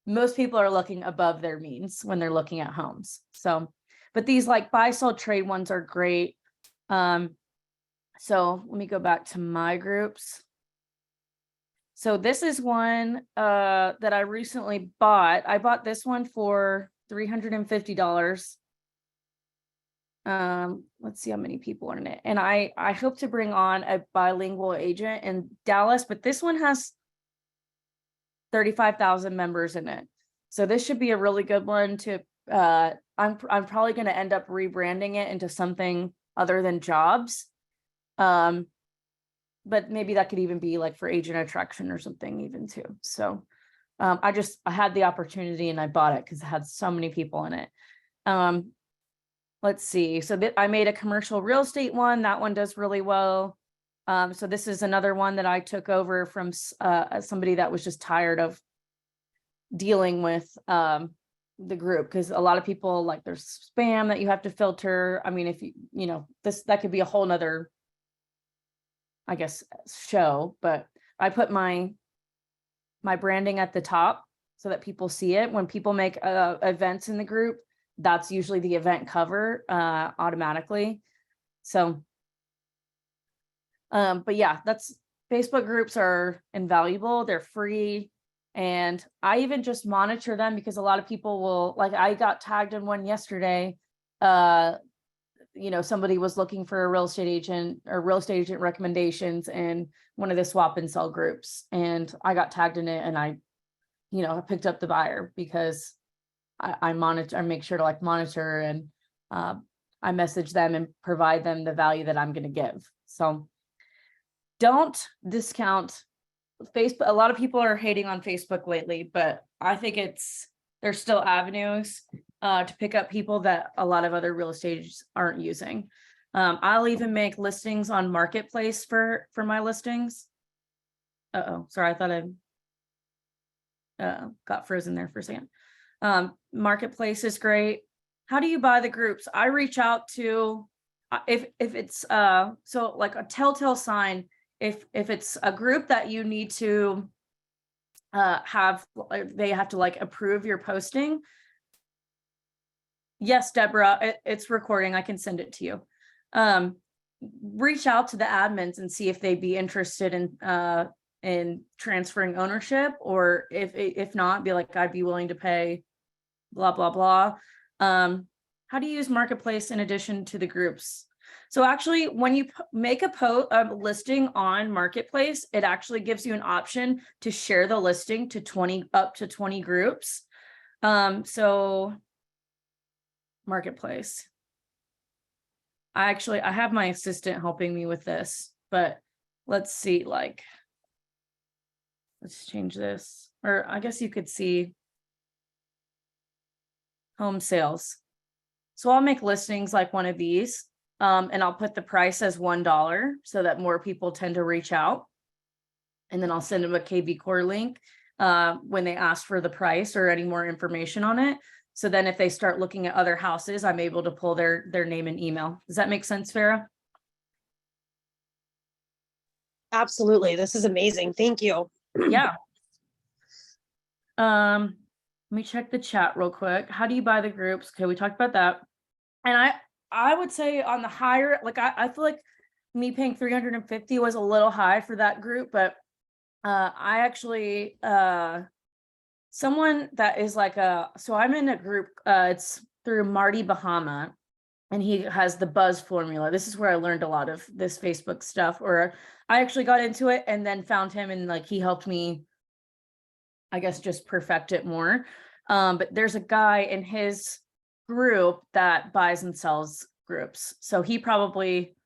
most people are looking above their means when they're looking at homes. So, but these like buy, sell, trade ones are great. So let me go back to my groups. So this is one that I recently bought. I bought this one for $350. Let's see how many people are in it. And I hope to bring on a bilingual agent in Dallas, but this one has 35,000 members in it. So this should be a really good one to, I'm probably going to end up rebranding it into something other than jobs. But maybe that could even be like for agent attraction or something even too. So I had the opportunity and I bought it because it had so many people in it. Let's see. So I made a commercial real estate one. That one does really well. So this is another one that I took over from somebody that was just tired of dealing with the group, because a lot of people, like, there's spam that you have to filter. I mean, if that could be a whole nother, I guess, show, but I put my branding at the top so that people see it. When people make events in the group, that's usually the event cover automatically. So, but yeah, Facebook groups are invaluable. They're free. And I even just monitor them because a lot of people will, like, I got tagged in one yesterday. Somebody was looking for a real estate agent or real estate agent recommendations in one of the swap and sell groups. And I got tagged in it and I picked up the buyer because I monitor, I make sure to like monitor, and I message them and provide them the value that I'm going to give. So don't discount Facebook. A lot of people are hating on Facebook lately, but I think there's still avenues to pick up people that a lot of other real estate agents aren't using. I'll even make listings on Marketplace for my listings. Sorry, I thought I got frozen there for a second. Marketplace is great. How do you buy the groups? I reach out to, if it's so like a telltale sign, if it's a group that you need to they have to like approve your posting. Yes, Deborah, it's recording. I can send it to you. Reach out to the admins and see if they'd be interested in transferring ownership, or if not, be like, I'd be willing to pay blah, blah, blah. How do you use Marketplace in addition to the groups? So actually, when you make a listing on Marketplace, it actually gives you an option to share the listing to up to 20 groups. So Marketplace. I have my assistant helping me with this, but let's see, let's change this, or I guess you could see home sales. So I'll make listings like one of these, and I'll put the price as $1 so that more people tend to reach out. And then I'll send them a KB Core link when they ask for the price or any more information on it. So then if they start looking at other houses, I'm able to pull their name and email. Does that make sense, Farah? Absolutely. This is amazing. Thank you. Yeah. Let me check the chat real quick. How do you buy the groups? Okay, we talked about that. And I would say on the higher, like I feel like me paying $350 was a little high for that group, but I actually someone that is like so I'm in a group, it's through Marty Bahama, and he has the buzz formula. This is where I learned a lot of this Facebook stuff, or I actually got into it and then found him, and like he helped me, I guess, just perfect it more. But there's a guy in his group that buys and sells groups. So he probably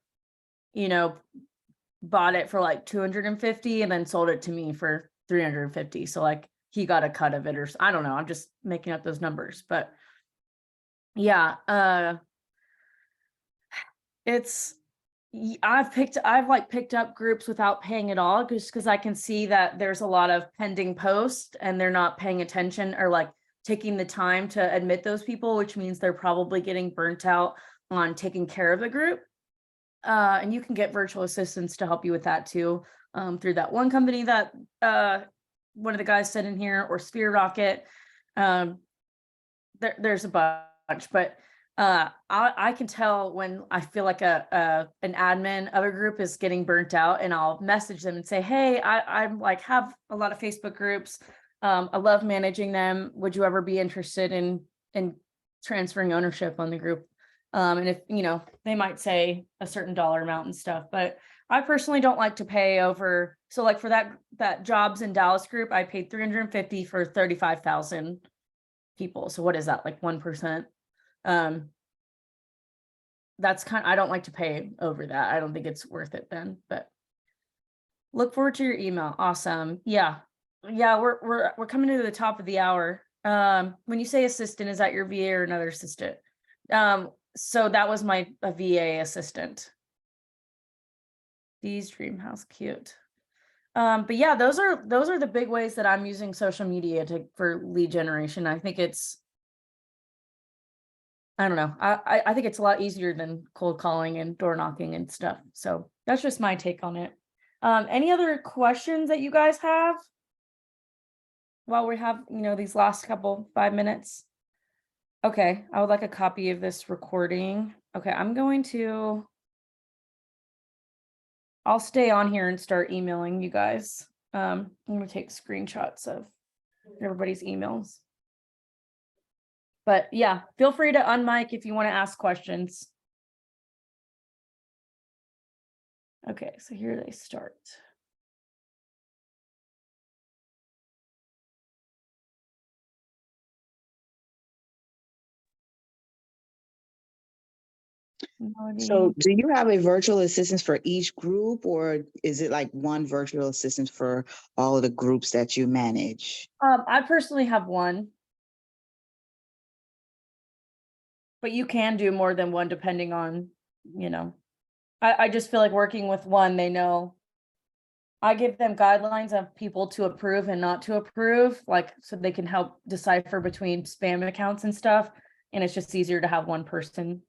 bought it for like 250 and then sold it to me for 350. So like he got a cut of it, or I don't know. I'm just making up those numbers, but yeah, I've picked up groups without paying at all, just because I can see that there's a lot of pending posts and they're not paying attention or like taking the time to admit those people, which means they're probably getting burnt out on taking care of the group. And you can get virtual assistants to help you with that too, through that one company that one of the guys said in here, or Sphere Rocket. There's a bunch, but I can tell when I feel like an admin of a group is getting burnt out, and I'll message them and say, hey, I'm like have a lot of Facebook groups. I love managing them. Would you ever be interested in transferring ownership on the group? And if, they might say a certain dollar amount and stuff, but I personally don't like to pay over. So like for that jobs in Dallas group, I paid 350 for 35,000 people. So what is that, like 1%? That's I don't like to pay over that. I don't think it's worth it then, but look forward to your email. Awesome. Yeah. We're coming to the top of the hour. When you say assistant, is that your VA or another assistant? So that was a VA assistant. These dream house, cute. But yeah, those are the big ways that I'm using social media for lead generation. I think I don't know. I think it's a lot easier than cold calling and door knocking and stuff. So that's just my take on it. Any other questions that you guys have while we have, these last 5 minutes? Okay, I would like a copy of this recording. Okay, I'll stay on here and start emailing you guys. I'm going to take screenshots of everybody's emails. But yeah, feel free to unmic if you want to ask questions. Okay, so here they start. So do you have a virtual assistant for each group, or is it like one virtual assistant for all of the groups that you manage? I personally have one. But you can do more than one depending on, I just feel like working with one, they know. I give them guidelines of people to approve and not to approve, like so they can help decipher between spam accounts and stuff. And it's just easier to have one person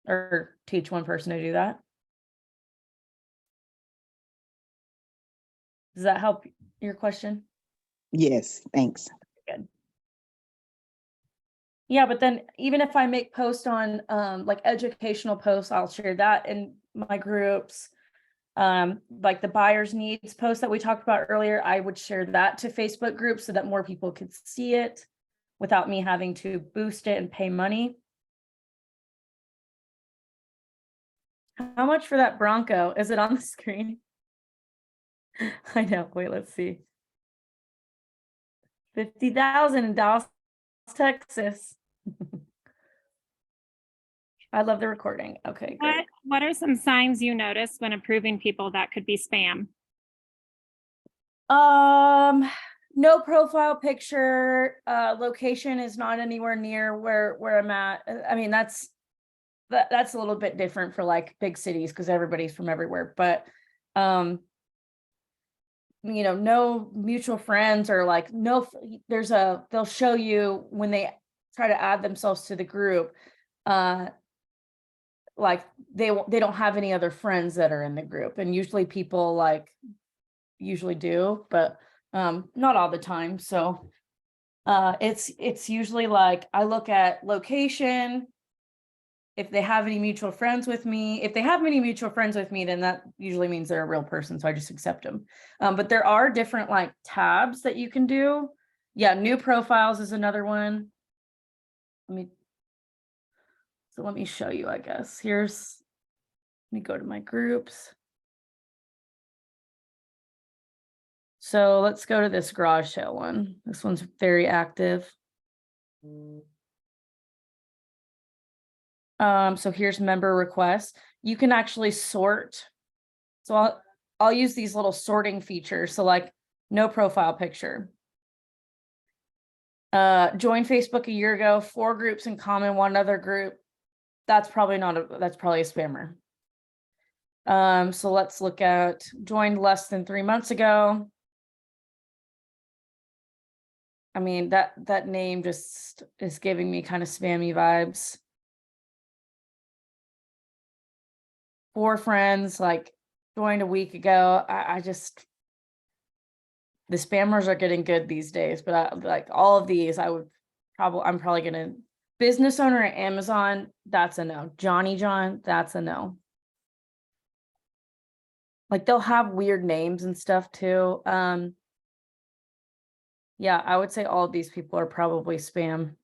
or teach one person to do that. Does that help your question? Yes, thanks. Good. Yeah, but then even if I make posts on like educational posts, I'll share that in my groups. Like the buyer's needs post that we talked about earlier, I would share that to Facebook groups so that more people could see it without me having to boost it and pay money. How much for that Bronco? Is it on the screen? I know. Wait, let's see. 50,000 in Dallas, Texas. I love the recording. Okay, great. What are some signs you notice when approving people that could be spam? No profile picture, location is not anywhere near where I'm at. I mean, that's a little bit different for like big cities because everybody's from everywhere, but no mutual friends or like they'll show you when they try to add themselves to the group, like they don't have any other friends that are in the group, and usually people usually do, but not all the time. So it's usually like I look at location, if they have any mutual friends with me. If they have many mutual friends with me, then that usually means they're a real person, so I just accept them. But there are different like tabs that you can do. Yeah, new profiles is another one. Let me show you, I guess. Let me go to my groups. So let's go to this garage sale one. This one's very active. So here's member requests. You can actually sort So I'll use these little sorting features. So like no profile picture. Joined Facebook a year ago, 4 groups in common, 1 other group. That's probably that's probably a spammer. So let's look at joined less than 3 months ago. I mean, that name just is giving me kind of spammy vibes. 4 friends, like joined a week ago. I just, the spammers are getting good these days, but like all of these, I'm probably gonna, business owner at Amazon, that's a no. Johnny John, that's a no. Like they'll have weird names and stuff too. Yeah, I would say all of these people are probably spam,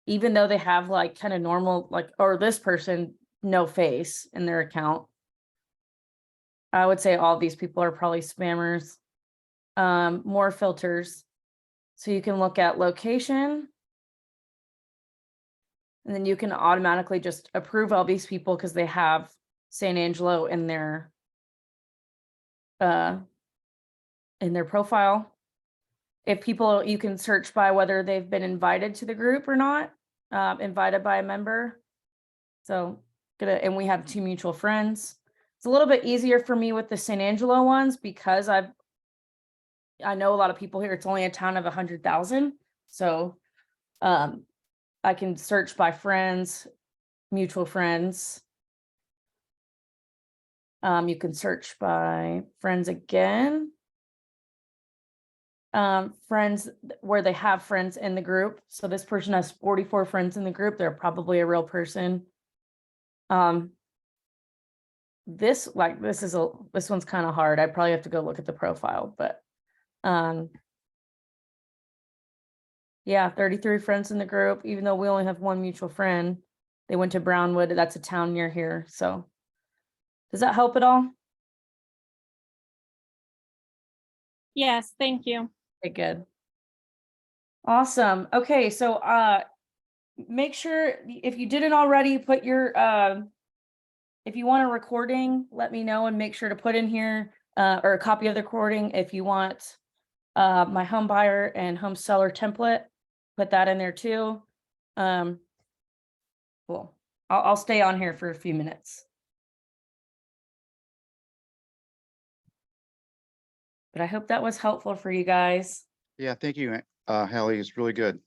even though they have like kind of normal, like, or this person, no face in their account. I would say all these people are probably spammers. More filters. So you can look at location. And then you can automatically just approve all these people because they have San Angelo in their profile. If people, you can search by whether they've been invited to the group or not, invited by a member. So and we have 2 mutual friends. It's a little bit easier for me with the San Angelo ones because I know a lot of people here. It's only a town of 100,000. So I can search by friends, mutual friends. You can search by friends again. Friends where they have friends in the group. So this person has 44 friends in the group. They're probably a real person. This one's kind of hard. I'd probably have to go look at the profile, but yeah, 33 friends in the group, even though we only have 1 mutual friend. They went to Brownwood. That's a town near here. So does that help at all? Yes, thank you. Okay, good. Awesome. Okay, so make sure if you didn't already put your if you want a recording, let me know and make sure to put in here or a copy of the recording. If you want my home buyer and home seller template, put that in there too. Cool. I'll stay on here for a few minutes. But I hope that was helpful for you guys. Yeah, thank you, Halle. It's really good.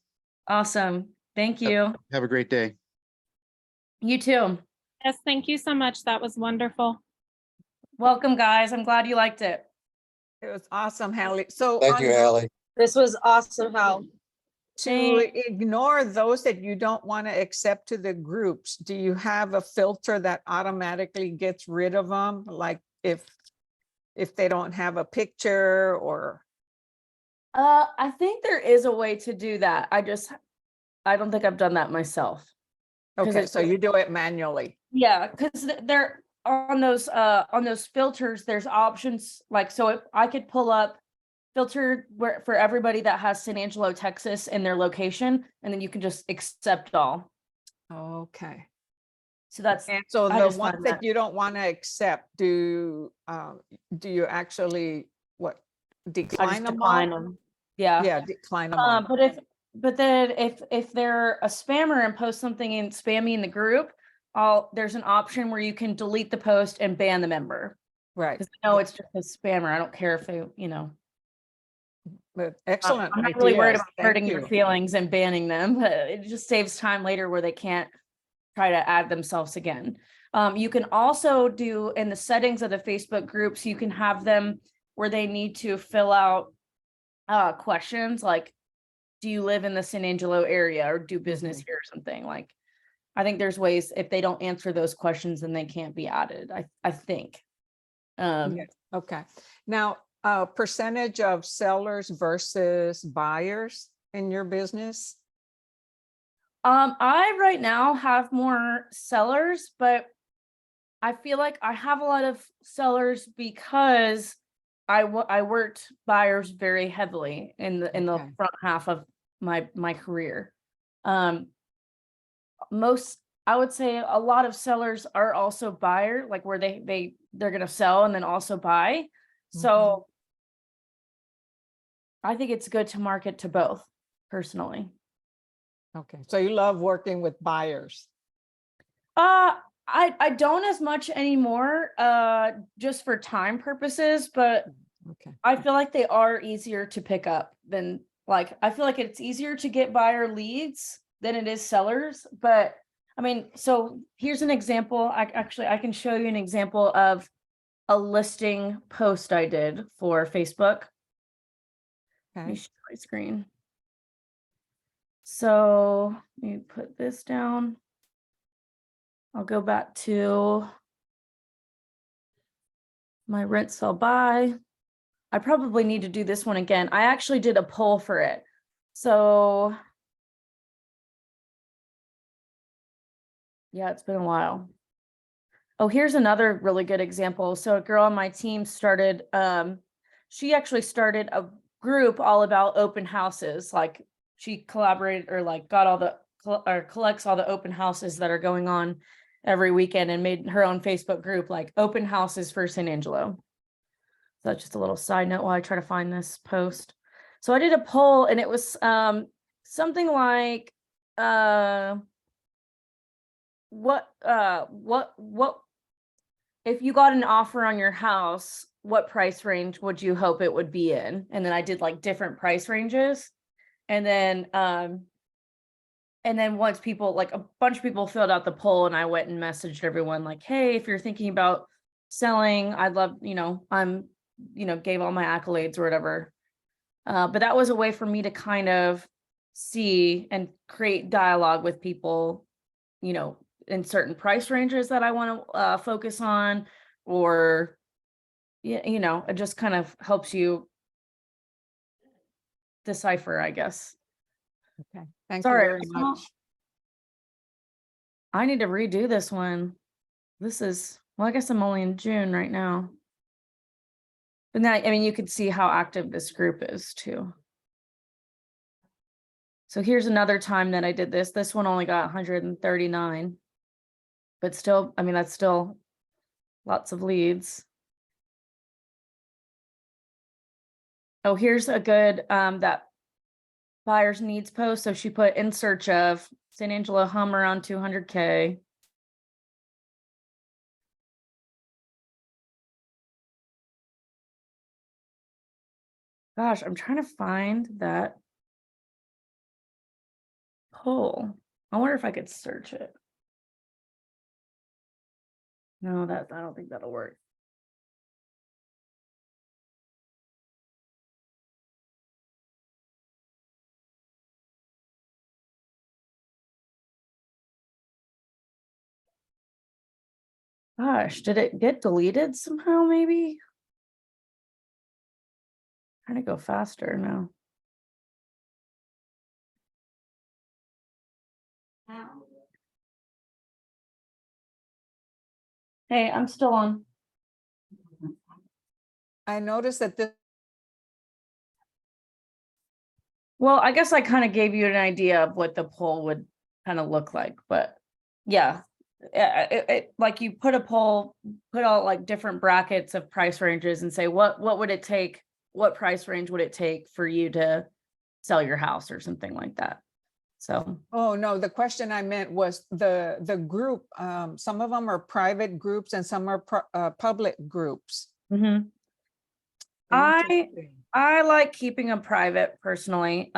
Awesome. Thank you. Have a great day. You too. Yes, thank you so much. That was wonderful. Welcome, guys. I'm glad you liked it. It was awesome, Halle. So Thank you, Halle. This was awesome, Hal. to ignore those that you don't want to accept to the groups, do you have a filter that automatically gets rid of them? Like if they don't have a picture or? I think there is a way to do that. I don't think I've done that myself. Okay, so you do it manually. Yeah, because they're on those filters, there's options like, so if I could pull up filter for everybody that has San Angelo, Texas in their location, and then you can just accept all. Okay. So that's, And so I the just ones find that that- you don't want to accept, do you actually I decline just them decline all? them. Yeah. Yeah, decline them all. But then if they're a spammer and post something in spammy in the group, there's an option where you can delete the post and ban the member. Right. Because I know it's just a spammer. I don't care if they, But excellent. I'm not really worried ideas. about Thank hurting their you. feelings and banning them, but it just saves time later where they can't try to add themselves again. You can also do in the settings of the Facebook groups, you can have them where they need to fill out questions like, do you live in the San Angelo area or do business here or something? Like, I think there's ways, if they don't answer those questions, then they can't be added, I think. Yeah, okay. Now, percentage of sellers versus buyers in your business? I right now have more sellers, but I feel like I have a lot of sellers because I worked buyers very heavily in the Okay. front half of my career. Most I would say a lot of sellers are also buyer, like where they're gonna sell and then also buy. So I think it's good to market to both personally. Okay, so you love working with buyers. I don't as much anymore, just for time purposes, but Okay. I feel like they are easier to pick up than I feel like it's easier to get buyer leads than it is sellers. But I mean, so here's an example. I can show you an example of a listing post I did for Facebook. Let me Okay. share my screen. So let me put this down. I'll go back to my rent, sell, buy. I probably need to do this one again. I actually did a poll for it. So yeah, it's been a while. Oh, here's another really good example. So a girl on my team started, she actually started a group all about open houses. Like she collaborated or like got all the, or collects all the open houses that are going on every weekend and made her own Facebook group, like open houses for San Angelo. So that's just a little side note while I try to find this post. So I did a poll and it was something like what if you got an offer on your house, what price range would you hope it would be in? And then I did like different price ranges. And then once people, like a bunch of people filled out the poll and I went and messaged everyone like, hey, if you're thinking about selling, I'd love, I'm, gave all my accolades or whatever. But that was a way for me to kind of see and create dialogue with people, in certain price ranges that I want to focus on, or, it just kind of helps you decipher, I guess. Okay. Thank Sorry, you very much. I need to redo this one. This is, well, I guess I'm only in June right now. But now, I mean, you can see how active this group is too. So here's another time that I did this. This one only got 139. But still, I mean, that's still lots of leads. Oh, here's a good that buyer's needs post. So she put in search of San Angelo home around 200K. Gosh, I'm trying to find that poll. I wonder if I could search it. No, I don't think that'll work. Gosh, did it get deleted somehow, maybe? Trying to go faster now. Hey, I'm still on. I noticed that this, Well, I guess I kind of gave you an idea of what the poll would kind of look like, but yeah, like you put a poll, put all like different brackets of price ranges and say, what would it take? What price range would it take for you to sell your house or something like that? So, oh no, the question I meant was the group. Some of them are private groups and some are public groups. I like keeping them private personally,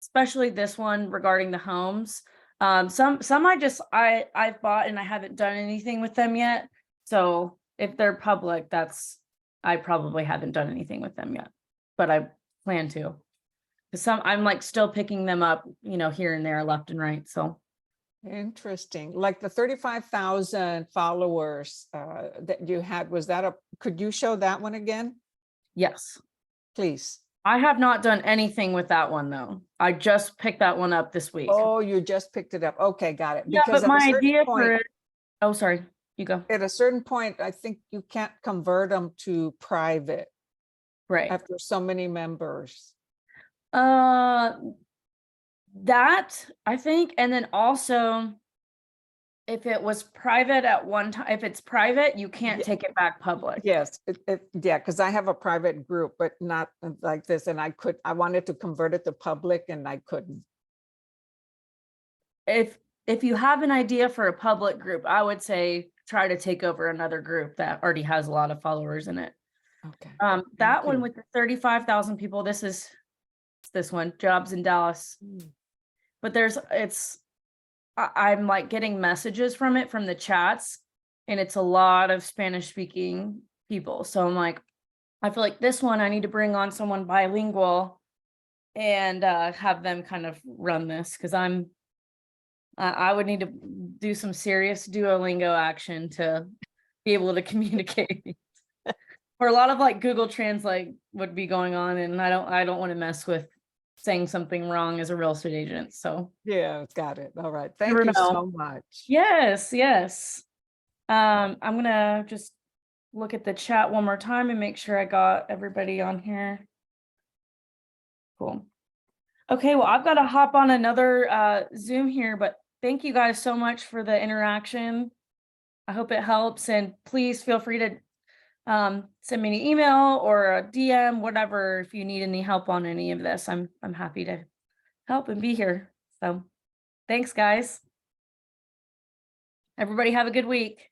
especially this one regarding the homes. Some I've bought and I haven't done anything with them yet. So if they're public, I probably haven't done anything with them yet, but I plan to. Because I'm like still picking them up, here and there, left and right. So Interesting. Like the 35,000 followers that you had, could you show that one again? yes, Please. I have not done anything with that one though. I just picked that one up this week. Oh, you just picked it up. Okay, got it. Yeah, Because but at a my certain idea point- for it. Oh, sorry. You go. At a certain point, I think you can't convert them to private Right. after so many members. That I think, and then also if it was private at one time, if it's private, you can't Yeah. take it back public. Yes, yeah, because I have a private group, but not like this, and I wanted to convert it to public and I couldn't. If you have an idea for a public group, I would say try to take over another group that already has a lot of followers in it. Okay. That one you. with the 35,000 people, it's this one, Jobs in Dallas. Mm. But I'm like getting messages from it, from the chats, and it's a lot of Spanish speaking people. So I'm like, I feel like this one, I need to bring on someone bilingual and have them kind of run this, because I would need to do some serious Duolingo action to be able to communicate. Or a lot of like Google Translate would be going on, and I don't want to mess with saying something wrong as a real estate agent. So Yeah, got it. All right. Thank Never you know. so much. yes. I'm gonna just look at the chat one more time and make sure I got everybody on here. Cool. Okay, well, I've got to hop on another Zoom here, but thank you guys so much for the interaction. I hope it helps, and please feel free to send me an email or a DM, whatever, if you need any help on any of this. I'm happy to help and be here. So thanks, guys. Everybody have a good week.